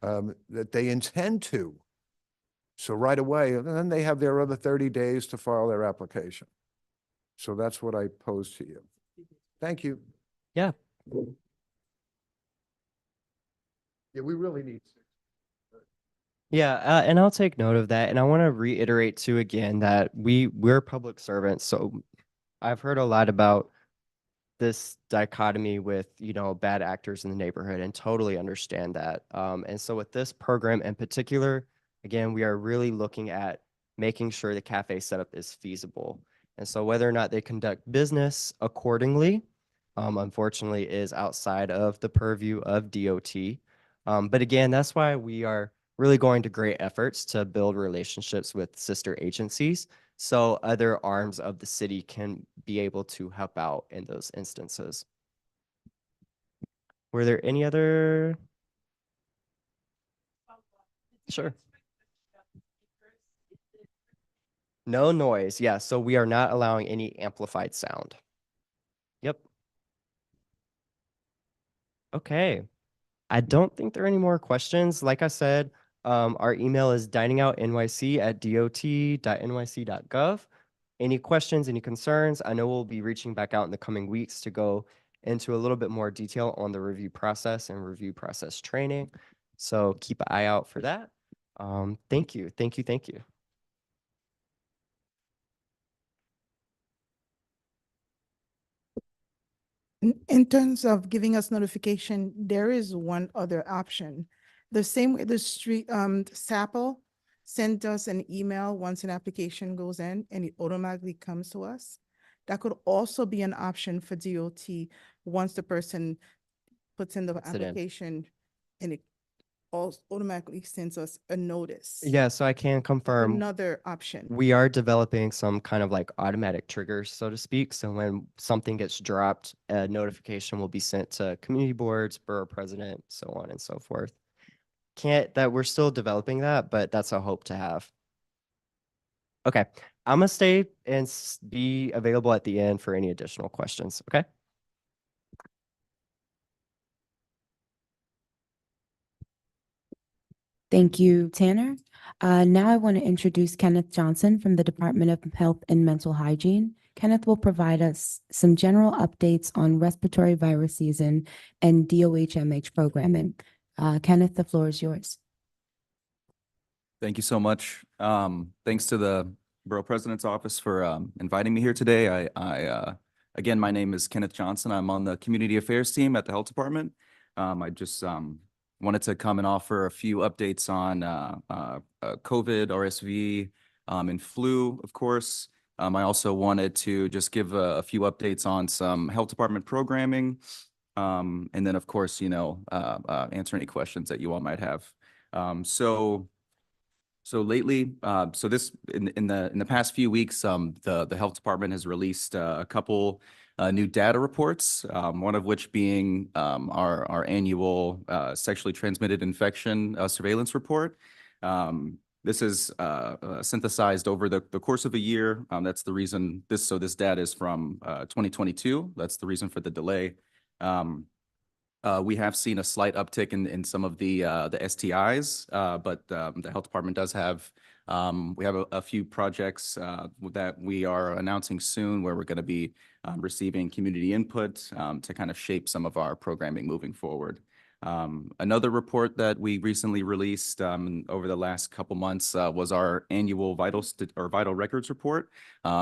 that they intend to. So right away, and then they have their other 30 days to file their application. So that's what I pose to you. Thank you. Yeah. Yeah, we really need to. Yeah, and I'll take note of that. And I want to reiterate too again that we're public servants. So I've heard a lot about this dichotomy with, bad actors in the neighborhood, and totally understand that. And so with this program in particular, again, we are really looking at making sure the cafe setup is feasible. And so whether or not they conduct business accordingly, unfortunately, is outside of the purview of DOT. But again, that's why we are really going to great efforts to build relationships with sister agencies, so other arms of the city can be able to help out in those instances. Were there any other? Sure. No noise. Yeah, so we are not allowing any amplified sound. Yep. Okay. I don't think there are any more questions. Like I said, our email is diningoutynyc@dot.nyc.gov. Any questions, any concerns? I know we'll be reaching back out in the coming weeks to go into a little bit more detail on the review process and review process training. So keep an eye out for that. Thank you. Thank you. Thank you. In terms of giving us notification, there is one other option. The same way the SAPL sent us an email once an application goes in and it automatically comes to us. That could also be an option for DOT once the person puts in the Puts it in. application and it automatically sends us a notice. Yeah, so I can confirm. Another option. We are developing some kind of like automatic triggers, so to speak. So when something gets dropped, a notification will be sent to community boards, borough president, so on and so forth. We're still developing that, but that's a hope to have. Okay, I'm gonna stay and be available at the end for any additional questions, okay? Thank you, Tanner. Now I want to introduce Kenneth Johnson from the Department of Health and Mental Hygiene. Kenneth will provide us some general updates on respiratory virus season and DOHMH programming. Kenneth, the floor is yours. Thank you so much. Thanks to the Borough President's Office for inviting me here today. Again, my name is Kenneth Johnson. I'm on the Community Affairs team at the Health Department. I just wanted to come and offer a few updates on COVID, RSV, and flu, of course. I also wanted to just give a few updates on some Health Department programming. And then, of course, answer any questions that you all might have. So lately, in the past few weeks, the Health Department has released a couple new data reports. One of which being our annual sexually transmitted infection surveillance report. This is synthesized over the course of a year. That's the reason this data is from 2022. That's the reason for the delay. We have seen a slight uptick in some of the STIs, but the Health Department does have we have a few projects that we are announcing soon where we're going to be receiving community input to kind of shape some of our programming moving forward. Another report that we recently released over the last couple months was our annual vital records report.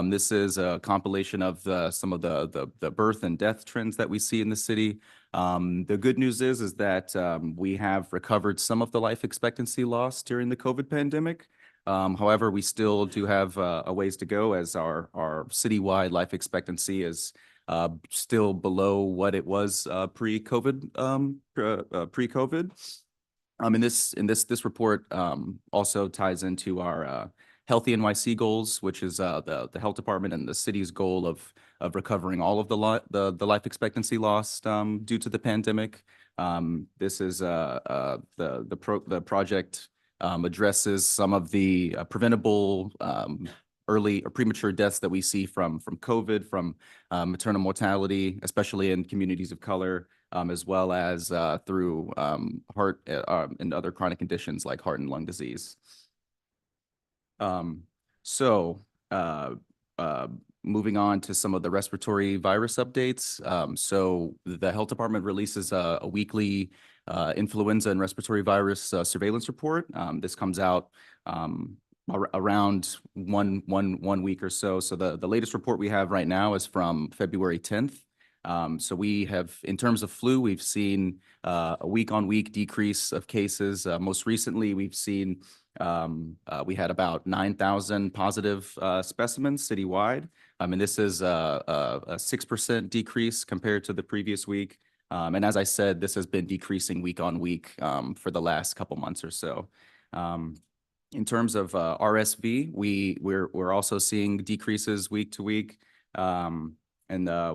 This is a compilation of some of the birth and death trends that we see in the city. The good news is that we have recovered some of the life expectancy loss during the COVID pandemic. However, we still do have a ways to go as our citywide life expectancy is still below what it was pre-COVID. In this report also ties into our Healthy NYC goals, which is the Health Department and the city's goal of recovering all of the life expectancy lost due to the pandemic. This is the project addresses some of the preventable early or premature deaths that we see from COVID, from maternal mortality, especially in communities of color, as well as through heart and other chronic conditions like heart and lung disease. Moving on to some of the respiratory virus updates. So the Health Department releases a weekly influenza and respiratory virus surveillance report. This comes out around one week or so. So the latest report we have right now is from February 10th. So we have, in terms of flu, we've seen a week-on-week decrease of cases. Most recently, we've seen we had about 9,000 positive specimens citywide. And this is a 6% decrease compared to the previous week. And as I said, this has been decreasing week on week for the last couple months or so. In terms of RSV, we're also seeing decreases week to week. And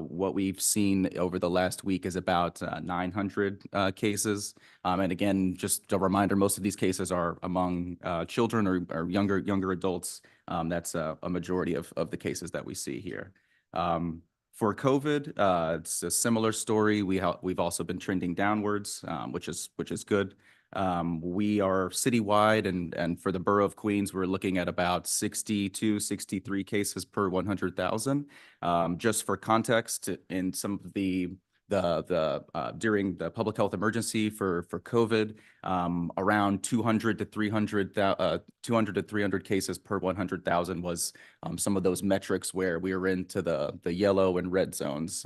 what we've seen over the last week is about 900 cases. And again, just a reminder, most of these cases are among children or younger adults. That's a majority of the cases that we see here. For COVID, it's a similar story. We've also been trending downwards, which is good. We are citywide, and for the borough of Queens, we're looking at about 62, 63 cases per 100,000. Just for context, in some of during the public health emergency for COVID, around 200 to 300 cases per 100,000 was some of those metrics where we were into the yellow and red zones.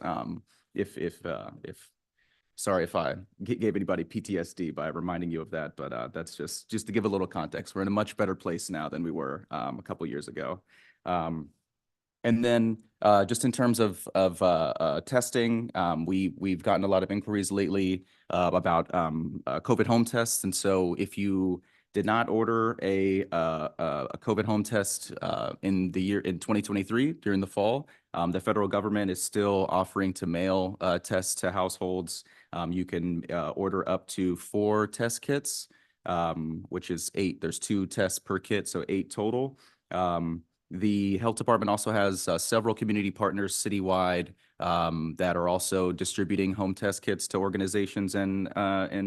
Sorry if I gave anybody PTSD by reminding you of that, but that's just to give a little context. We're in a much better place now than we were a couple years ago. And then just in terms of testing, we've gotten a lot of inquiries lately about COVID home tests. And so if you did not order a COVID home test in 2023 during the fall, the federal government is still offering to mail tests to households. You can order up to 4 test kits, which is 8. There's 2 tests per kit, so 8 total. The health department also has several community partners citywide that are also distributing home test kits to organizations and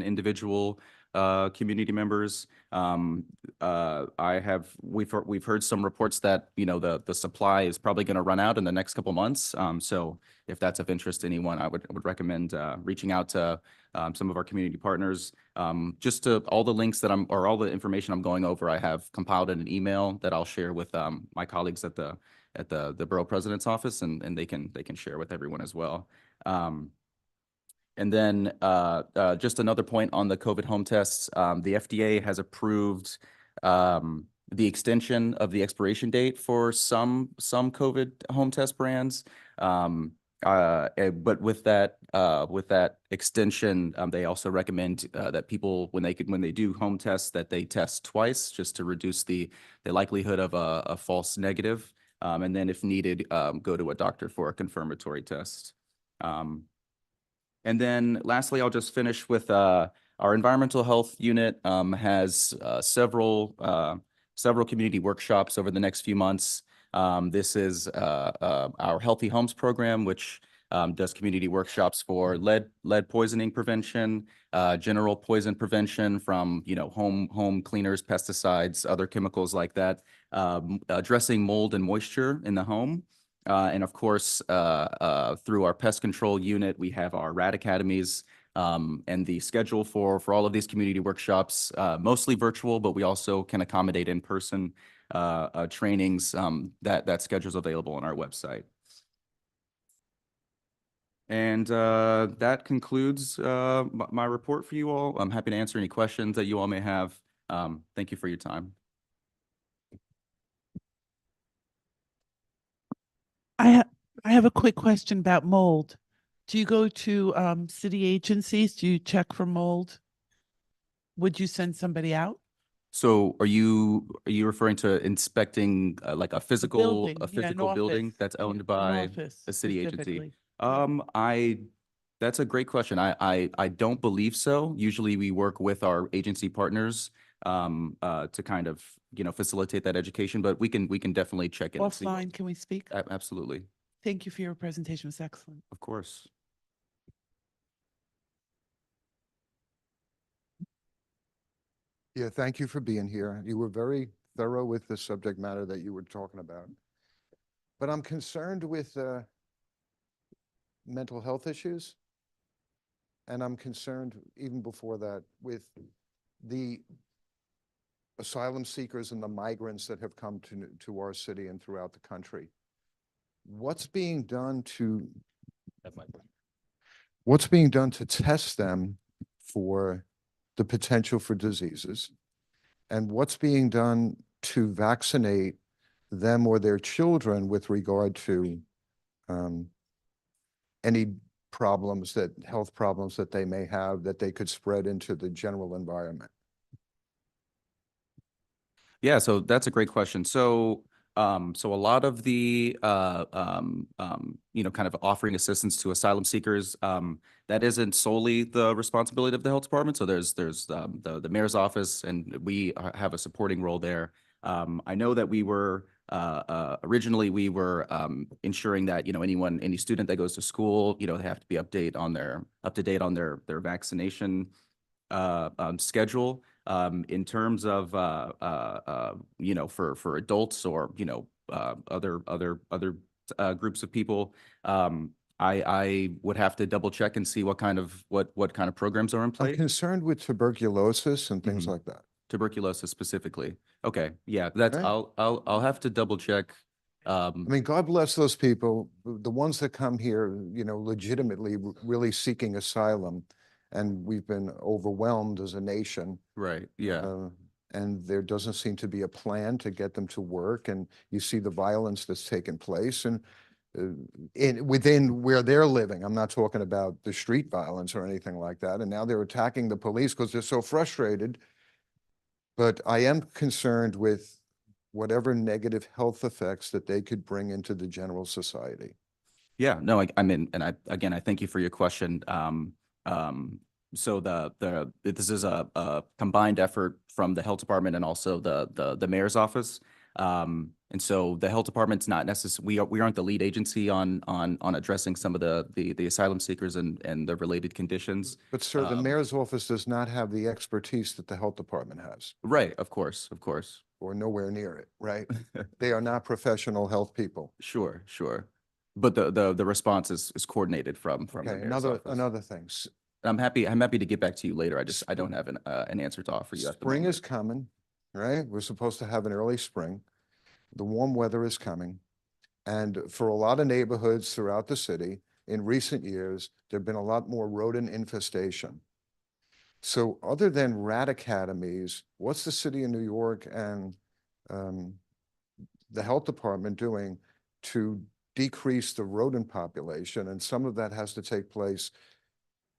individual community members. We've heard some reports that the supply is probably going to run out in the next couple months. So if that's of interest to anyone, I would recommend reaching out to some of our community partners. Just to all the links that all the information I'm going over, I have compiled in an email that I'll share with my colleagues at the borough president's office, and they can share with everyone as well. And then just another point on the COVID home tests, the FDA has approved the extension of the expiration date for some COVID home test brands. But with that extension, they also recommend that people, when they do home tests, that they test twice, just to reduce the likelihood of a false negative. And then if needed, go to a doctor for a confirmatory test. And then lastly, I'll just finish with our environmental health unit has several community workshops over the next few months. This is our Healthy Homes program, which does community workshops for lead poisoning prevention, general poison prevention from home cleaners, pesticides, other chemicals like that, addressing mold and moisture in the home. And of course, through our pest control unit, we have our rat academies, and the schedule for all of these community workshops, mostly virtual, but we also can accommodate in-person trainings. That schedule is available on our website. And that concludes my report for you all. I'm happy to answer any questions that you all may have. Thank you for your time. I have a quick question about mold. Do you go to city agencies? Do you check for mold? Would you send somebody out? So are you referring to inspecting like a physical building, yeah, an building office. that's Yeah, owned an by office a city agency? specifically. That's a great question. I don't believe so. Usually we work with our agency partners to kind of facilitate that education, but we can definitely check in and see. Offline, can we speak? Absolutely, Thank you for your presentation. It was excellent. of course. Yeah, thank you for being here. You were very thorough with the subject matter that you were talking about. But I'm concerned with mental health issues. And I'm concerned, even before that, with the asylum seekers and the migrants that have come to our city and throughout the country. What's being done to test them for the potential for diseases? And what's being done to vaccinate them or their children with regard to any health problems that they may have that they could spread into the general environment? Yeah, so that's a great question. So a lot of the kind of offering assistance to asylum seekers, that isn't solely the responsibility of the health department. So there's the mayor's office, and we have a supporting role there. I know that we were originally we were ensuring that any student that goes to school, they have to be up to date on their vaccination schedule. In terms of for adults or other groups of people, I would have to double check and see what kind of programs are in I'm place. concerned with tuberculosis and things like that. Tuberculosis specifically. Okay, yeah, that's Right. I'll have to double check. I mean, God bless those people, the ones that come here, legitimately really seeking asylum, and we've been overwhelmed as a nation. Right. Yeah. and there doesn't seem to be a plan to get them to work. And you see the violence that's taken place and within where they're living. I'm not talking about the street violence or anything like that. And now they're attacking the police because they're so frustrated. But I am concerned with whatever negative health effects that they could bring into the general society. Yeah, no, I mean, and I thank you for your question. So this is a combined effort from the health department and also the mayor's office. And so the health department's not necessarily, we aren't the lead agency on addressing some of the asylum seekers and the related conditions. But sir, the mayor's office does not have the expertise that the health department has, Right, of course, or nowhere near it, right? They are not professional health people. Sure. But the response is coordinated from the Okay, mayor's office. another thing. I'm happy to get back to you later. I don't have an answer to offer you at the Spring moment. is coming, right? We're supposed to have an early spring. The warm weather is coming. And for a lot of neighborhoods throughout the city, in recent years, there've been a lot more rodent infestation. So other than rat academies, what's the city of New York and the health department doing to decrease the rodent population? And some of that has to take place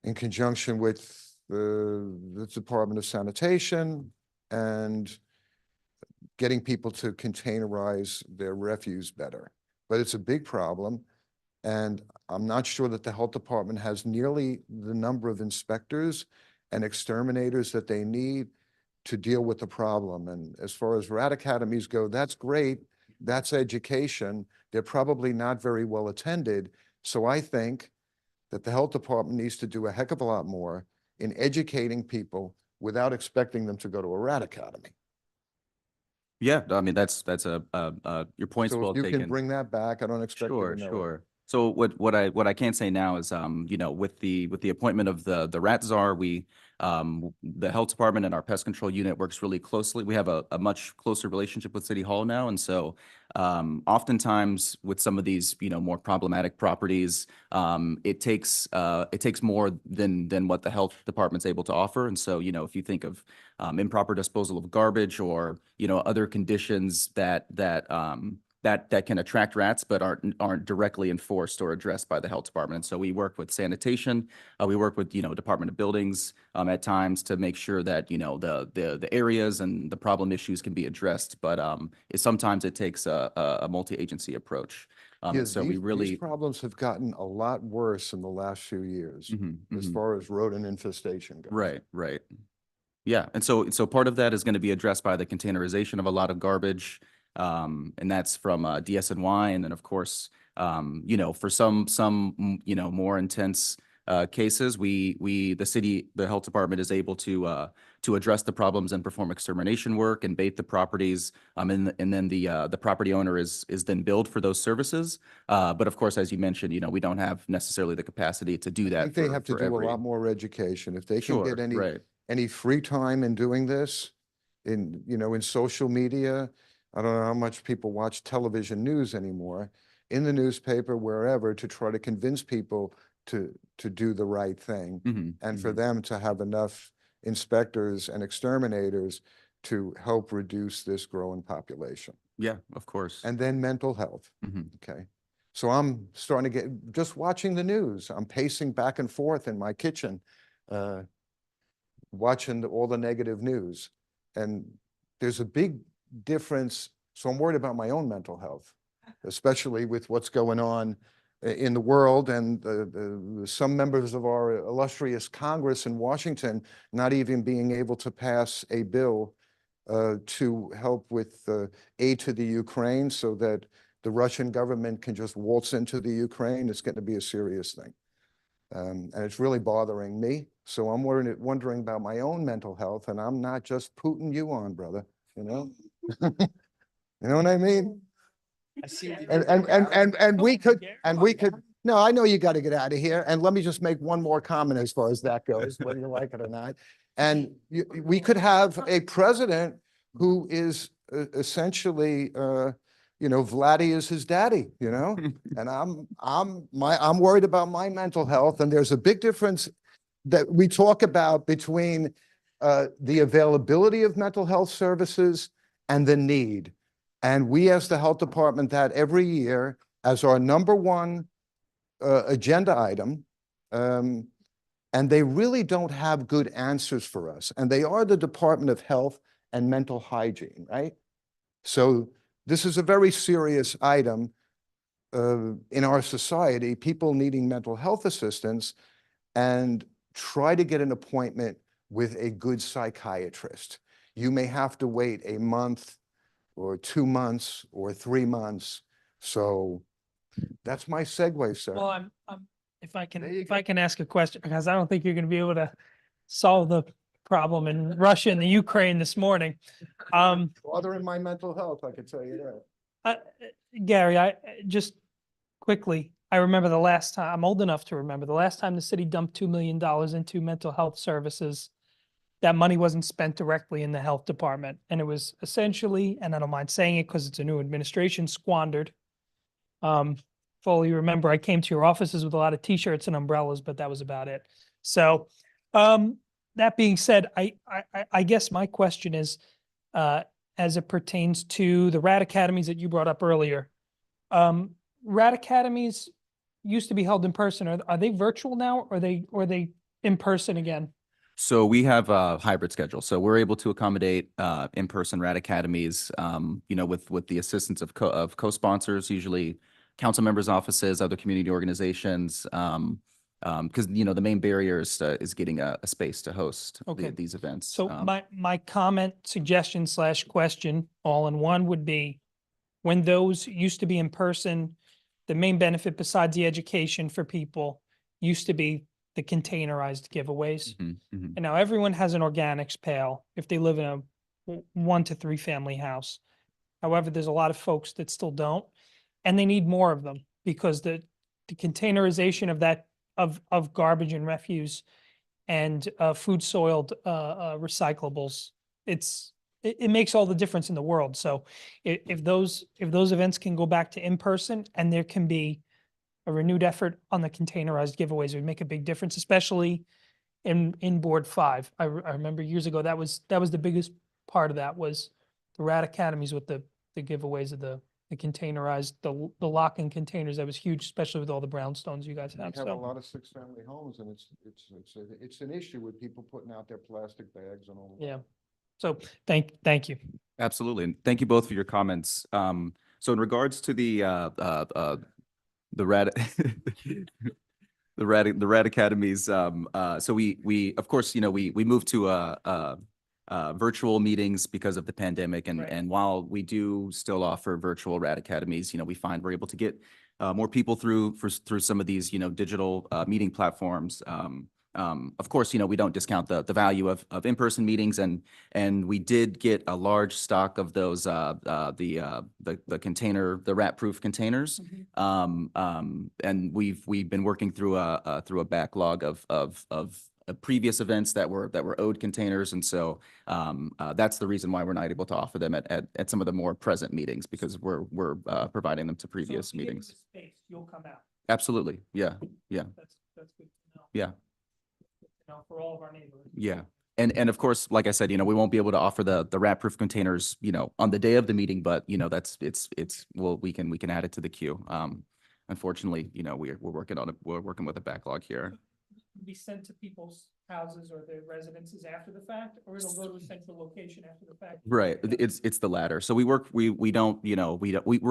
in conjunction with the Department of Sanitation and getting people to containerize their refuse better. But it's a big problem. And I'm not sure that the health department has nearly the number of inspectors and exterminators that they need to deal with the problem. And as far as rat academies go, that's great. That's education. They're probably not very well attended. So I think that the health department needs to do a heck of a lot more in educating people without expecting them to go to a rat academy. Yeah, I mean, that's your point's So well if you taken. can bring that back, I don't expect you to know it. Sure. So what I can say now is, with the appointment of the rat czar, the health department and our pest control unit works really closely. We have a much closer relationship with City Hall now. And so oftentimes with some of these, more problematic properties, it takes more than what the health department's able to offer. And so, if you think of improper disposal of garbage or, other conditions that can attract rats but aren't directly enforced or addressed by the health department. And so we work with sanitation, we work with Department of Buildings at times to make sure that the areas and the problem issues can be addressed. But sometimes it takes a multi-agency approach. Yeah, So we really these problems have gotten a lot worse in the last few years as mhm. far as rodent infestation goes. Right. Yeah, and so part of that is going to be addressed by the containerization of a lot of garbage. And that's from DSNY, and then of course, for some more intense cases, the health department is able to address the problems and perform extermination work and bait the properties, and then the property owner is then billed for those services. But of course, as you mentioned, we don't have necessarily the capacity to do that. I think they have to do a lot more education. If they can Sure, get right. any free time in doing this, in social media. I don't know how much people watch television news anymore, in the newspaper, wherever, to try to convince people to do the right thing and for them to have enough inspectors and exterminators to help reduce this growing population. Yeah, of course. And then mental health. Okay. So I'm starting to just watching the news. I'm pacing back and forth in my kitchen, watching all the negative news. And there's a big difference. So I'm worried about my own mental health, especially with what's going on in the world and some members of our illustrious Congress in Washington not even being able to pass a bill to help with aid to the Ukraine so that the Russian government can just waltz into the Ukraine. It's going to be a serious thing. And it's really bothering me. So I'm wondering about my own mental health, and I'm not just putting you on, brother, You know what I mean? I see. And we could, no, I know you got to get out of here. And let me just make one more comment as far as that goes, whether you like it or not. And we could have a president who is essentially, Vladdy is his daddy, and I'm worried about my mental health. And there's a big difference that we talk about between the availability of mental health services and the need. And we ask the health department that every year as our number one agenda item. And they really don't have good answers for us. And they are the Department of Health and Mental Hygiene, right? So this is a very serious item in our society, people needing mental health assistance, and try to get an appointment with a good psychiatrist. You may have to wait a month or 2 months or 3 months. So that's my segue, sir. Well, if I There you if I can ask a question, because I don't think you're going to be able to solve the problem in Russia and the Ukraine this morning. Father in my mental health, I could tell you that. Gary, I just quickly, I remember the last time, I'm old enough to remember the last time the city dumped $2 million into mental health services. That money wasn't spent directly in the health department. And it was essentially, and I don't mind saying it because it's a new administration, squandered. Fully remember, I came to your offices with a lot of t-shirts and umbrellas, but that was about it. So that being said, I guess my question is, as it pertains to the RAD academies that you brought up earlier, RAD academies used to be held in person. Are they virtual now, or are they in person again? So we have a hybrid schedule. So we're able to accommodate in-person RAD academies, with the assistance of co-sponsors, usually council members' offices, other community organizations, because the main barrier is getting a space to host these events. So my comment, suggestion / question all in one would be, when those used to be in person, the main benefit besides the education for people used to be the containerized giveaways. And now everyone has an organics pail if they live in a 1 to 3 family house. However, there's a lot of folks that still don't, and they need more of them because the containerization of that of garbage and refuse and food soiled recyclables, it makes all the difference in the world. So if those events can go back to in person, and there can be a renewed effort on the containerized giveaways, it would make a big difference, especially in Board 5. I remember years ago, that was the biggest part of that, was the RAD academies with the giveaways of the containerized, the lock-in containers. That was huge, especially with all the brownstones you guys have. We have a So lot of 6-family homes, and it's an issue with people putting out their plastic bags and all. yeah. So thank you. Absolutely. And thank you both for your comments. So in regards to the RAD the RAD academies, so we of course, we moved to virtual meetings because of the pandemic, and while we do still offer virtual RAD academies, we find we're able to get more people through some of these digital meeting platforms. Of course, we don't discount the value of in-person meetings, and we did get a large stock of those the rat-proof containers, and we've been working through a backlog of previous events that were owed containers, and so that's the reason why we're not able to offer them at some of the more present meetings, because we're providing them to previous So if you give them meetings. the space, you'll come out. Absolutely, yeah. That's good to know. Yeah. For all of our neighborhoods. Yeah. And of course, like I said, we won't be able to offer the rat-proof containers, on the day of the meeting, but we can add it to the queue. Unfortunately, we're working on it. We're working with a backlog here. Be sent to people's houses or their residences after the fact, or it'll go to a central location after the fact? Right. It's the latter. So we're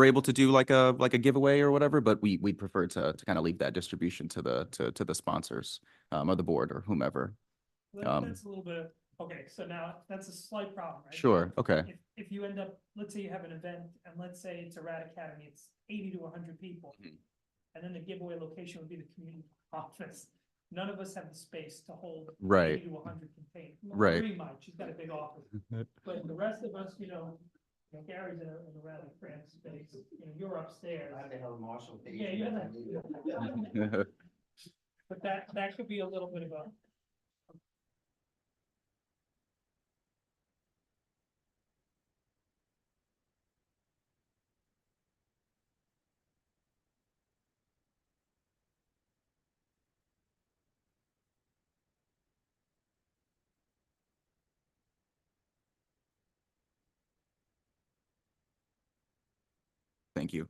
able to do like a giveaway or whatever, but we'd prefer to kind of leave that distribution to the sponsors, or the board or whomever. That's a little bit, okay, so now that's a slight problem, right? Sure. Okay. If you end up, let's say you have an event, and let's say it's a RAD Academy, it's 80 to 100 people. And then the giveaway location would be the community office. None of us have the space to hold 80 to 100 containers. Right. Marie might, she's got a big office. But the rest of us, Gary's in a rather cramped space, you're upstairs. Yeah, you're but that could be a little bit of a. thank you.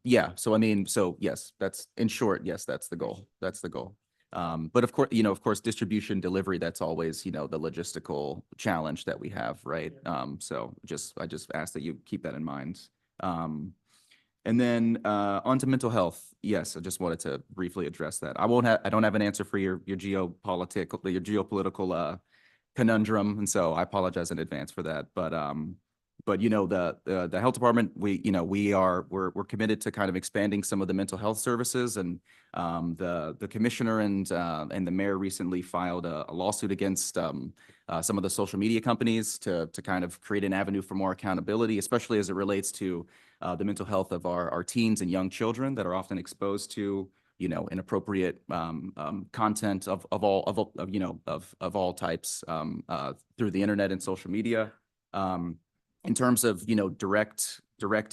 Yeah, so I mean, so yes, that's in short, yes, that's the goal. That's the goal. But of course, of course, distribution delivery, that's always, the logistical challenge that we have, right? So I just ask that you keep that in mind. And then on to mental health. Yes, I just wanted to briefly address that. I don't have an answer for your geopolitical conundrum, and so I apologize in advance for that. But the health department, we're committed to kind of expanding some of the mental health services, and the commissioner and the mayor recently filed a lawsuit against some of the social media companies to kind of create an avenue for more accountability, especially as it relates to the mental health of our teens and young children that are often exposed to inappropriate content of all types through the internet and social media. In terms of direct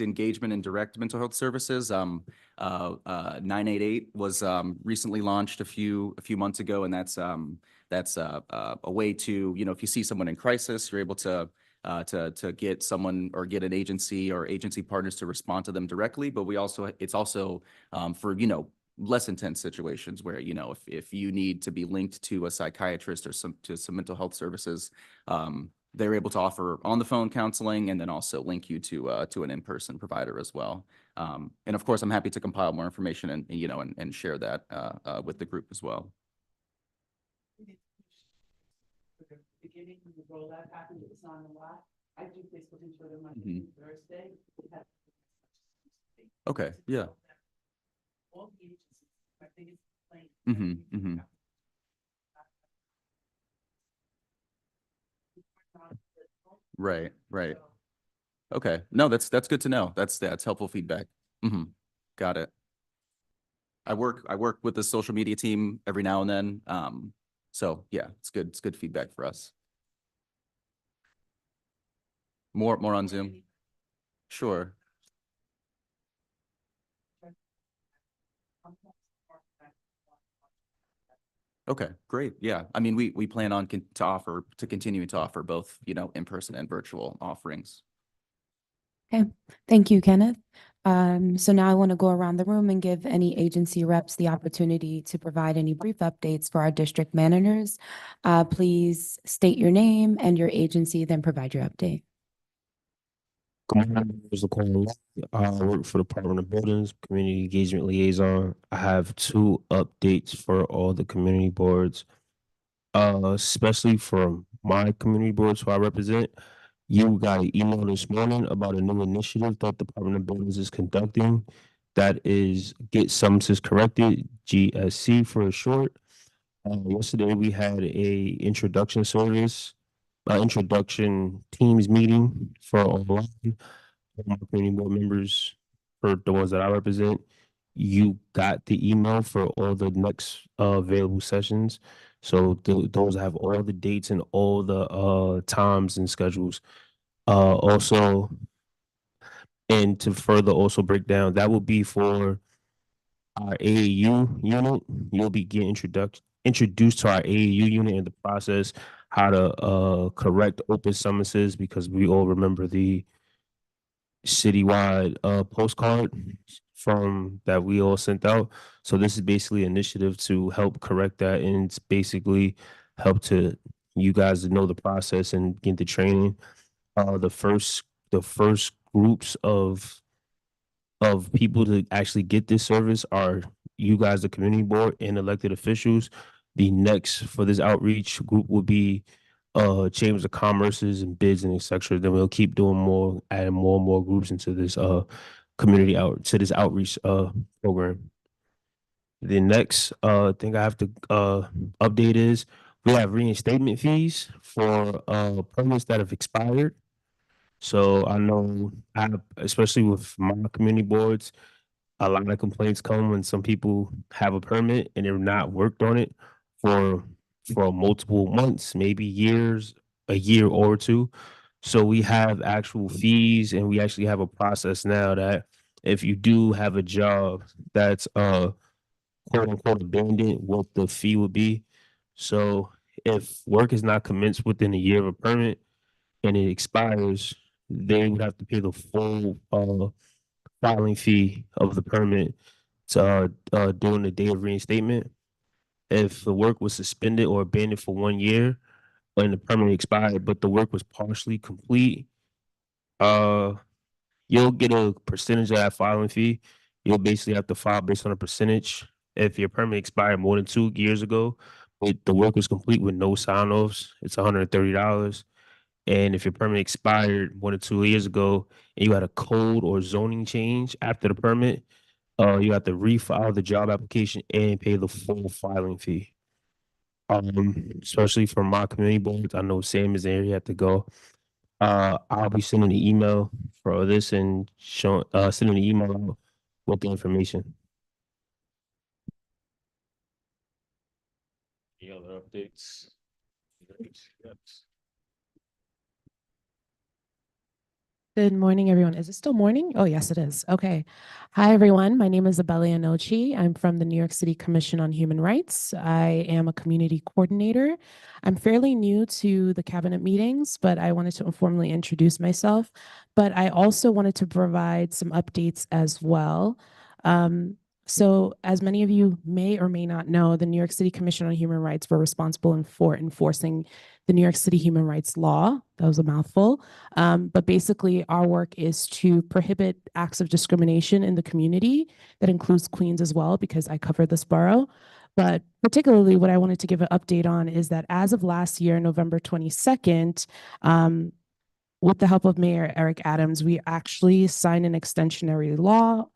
engagement and direct mental health services, 988 was recently launched a few months ago, and that's a way to, if you see someone in crisis, you're able to get someone or get an agency or agency partners to respond to them directly. But it's also for less intense situations where if you need to be linked to a psychiatrist or some mental health services, they're able to offer on the phone counseling and then also link you to an in-person provider as well. And of course, I'm happy to compile more information and share that with the group as well. Beginning when the rollout happened, it was on a lot. I do Facebook and Twitter Monday through Thursday. Okay, yeah. All the agencies, I think it's plain. Right. Okay, no, that's good to know. That's helpful feedback. Got it. I work with the social media team every now and then. So yeah, it's good feedback for us. More on Zoom. Sure. Okay, great. Yeah, I mean, we plan on continuing to offer both, in-person and virtual offerings. Okay, thank you, Kenneth. So now I want to go around the room and give any agency reps the opportunity to provide any brief updates for our district managers. Please state your name and your agency, then provide your update. Good morning, Mr. Cornwall. I work for the Department of Buildings, Community Engagement Liaison. I have 2 updates for all the community boards, especially for my community boards who I represent. You got an email this morning about a new initiative that the Department of Buildings is conducting. That is Get Summonses Corrected, GSC for short. Yesterday we had a introduction teams meeting for all my community board members, for the ones that I represent. You got the email for all the next available sessions. So those have all the dates and all the times and schedules. Also, and to further also break down, that will be for our AAU unit. You'll be getting introduced to our AAU unit and the process, how to correct open summonses, because we all remember the citywide postcard from that we all sent out. So this is basically an initiative to help correct that, and it's basically help to you guys to know the process and get the training. The first groups of people to actually get this service are you guys, the community board and elected officials. The next for this outreach group will be chambers of commerces and bids and etc. Then we'll keep doing more, adding more and more groups into this outreach program. The next thing I have to update is we have reinstatement fees for permits that have expired. So I know especially with my community boards, a lot of complaints come when some people have a permit and they're not worked on it for multiple months, maybe years, a year or 2. So we have actual fees, and we actually have a process now that if you do have a job that's quote unquote abandoned, what the fee would be. So if work is not commenced within a year of a permit and it expires, they would have to pay the full filing fee of the permit to during the day of reinstatement. If the work was suspended or abandoned for 1 year and the permit expired, but the work was partially complete, uh, you'll get a percentage of that filing fee. You'll basically have to file based on a percentage. If your permit expired more than 2 years ago, but the work was complete with no sign-offs, it's $130. And if your permit expired more than 2 years ago and you had a code or zoning change after the permit, you have to refile the job application and pay the full filing fee. Especially for my community boards, I know Sam is there, he had to go. I'll be sending an email for this and sending an email out with the information. Any other updates? Good morning, everyone. Is it still morning? Oh, yes, it is. Okay. Hi, everyone. My name is Abeli Anochi. I'm from the New York City Commission on Human Rights. I am a community coordinator. I'm fairly new to the cabinet meetings, but I wanted to informally introduce myself. But I also wanted to provide some updates as well. So as many of you may or may not know, the New York City Commission on Human Rights were responsible for enforcing the New York City Human Rights Law. That was a mouthful. But basically, our work is to prohibit acts of discrimination in the community. That includes Queens as well, because I cover this borough. But particularly what I wanted to give an update on is that as of last year, November 22nd, with the help of Mayor Eric Adams, we actually signed an extensionary law,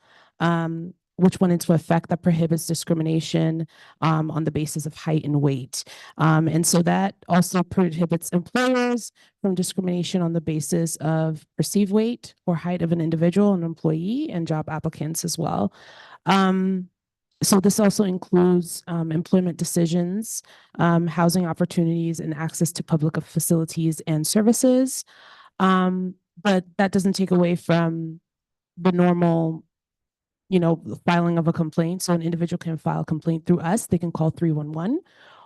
which went into effect that prohibits discrimination on the basis of height and weight. And so that also prohibits employers from discrimination on the basis of perceived weight or height of an individual, an employee, and job applicants as well. So this also includes employment decisions, housing opportunities, and access to public facilities and services. But that doesn't take away from the normal filing of a complaint. So an individual can file a complaint through us. They can call 311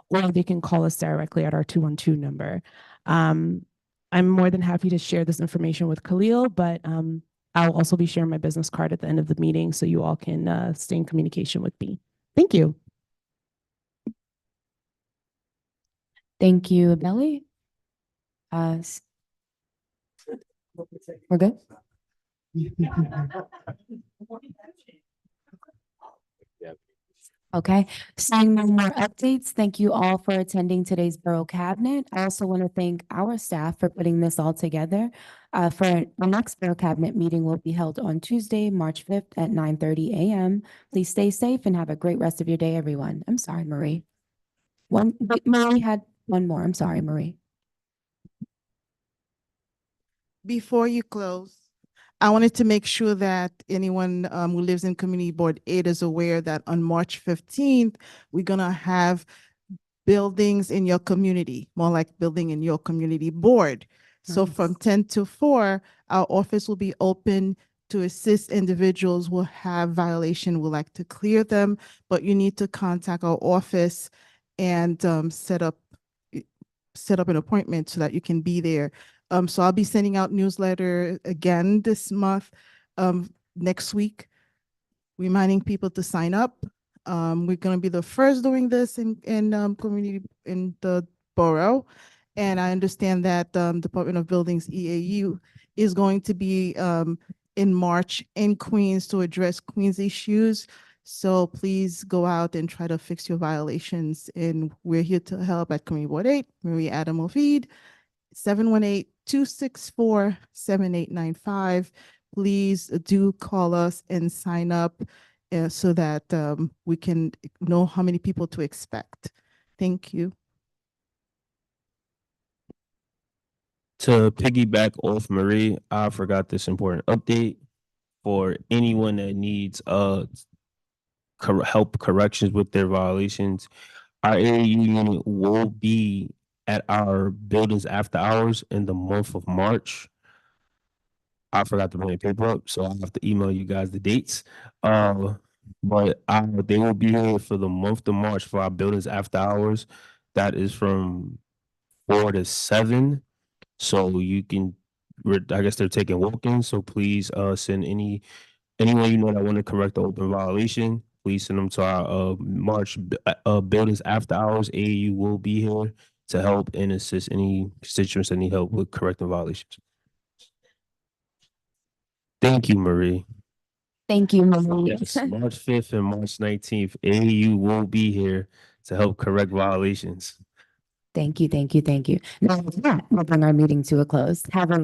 or they can call us directly at our 212 number. I'm more than happy to share this information with Khalil, but I'll also be sharing my business card at the end of the meeting so you all can stay in communication with me. Thank you. Thank you, Abeli. We're good? Okay, seeing no more updates, thank you all for attending today's Borough Cabinet. I also want to thank our staff for putting this all together. For our next Borough Cabinet meeting will be held on Tuesday, March 5th at 9:30 a.m. Please stay safe and have a great rest of your day, everyone. I'm sorry, Marie. Marie had one more. I'm sorry, Marie. Before you close, I wanted to make sure that anyone who lives in Community Board 8 is aware that on March 15th, we're gonna have buildings in your community, more like building in your community board. So from 10 to 4, our office will be open to assist individuals who have violation, would like to clear them, but you need to contact our office and set up an appointment so that you can be there. So I'll be sending out newsletter again this month, next week, reminding people to sign up. We're gonna be the first doing this in community in the borough. And I understand that Department of Buildings EAU is going to be in March in Queens to address Queens issues. So please go out and try to fix your violations. And we're here to help at Community Board 8, Marie Adam Ovid, 718-264-7895. Please do call us and sign up so that we can know how many people to expect. Thank you. To piggyback off Marie, I forgot this important update for anyone that needs help corrections with their violations. Our AAU unit will be at our buildings after hours in the month of March. I forgot to bring the paper up, so I'll have to email you guys the dates. But they will be here for the month of March for our buildings after hours. That is from 4 to 7. So you can, I guess they're taking walk-ins. So please send any Anyone you know that want to correct the open violation, please send them to our March buildings after hours. AAU will be here to help and assist any constituents that need help with correcting violations. Thank you, Marie. Thank you, Marie. Yes, March 5th and March 19th, AAU will be here to help correct violations. Thank you, thank you, thank you. Now, with that, we'll bring our meeting to a close. Have a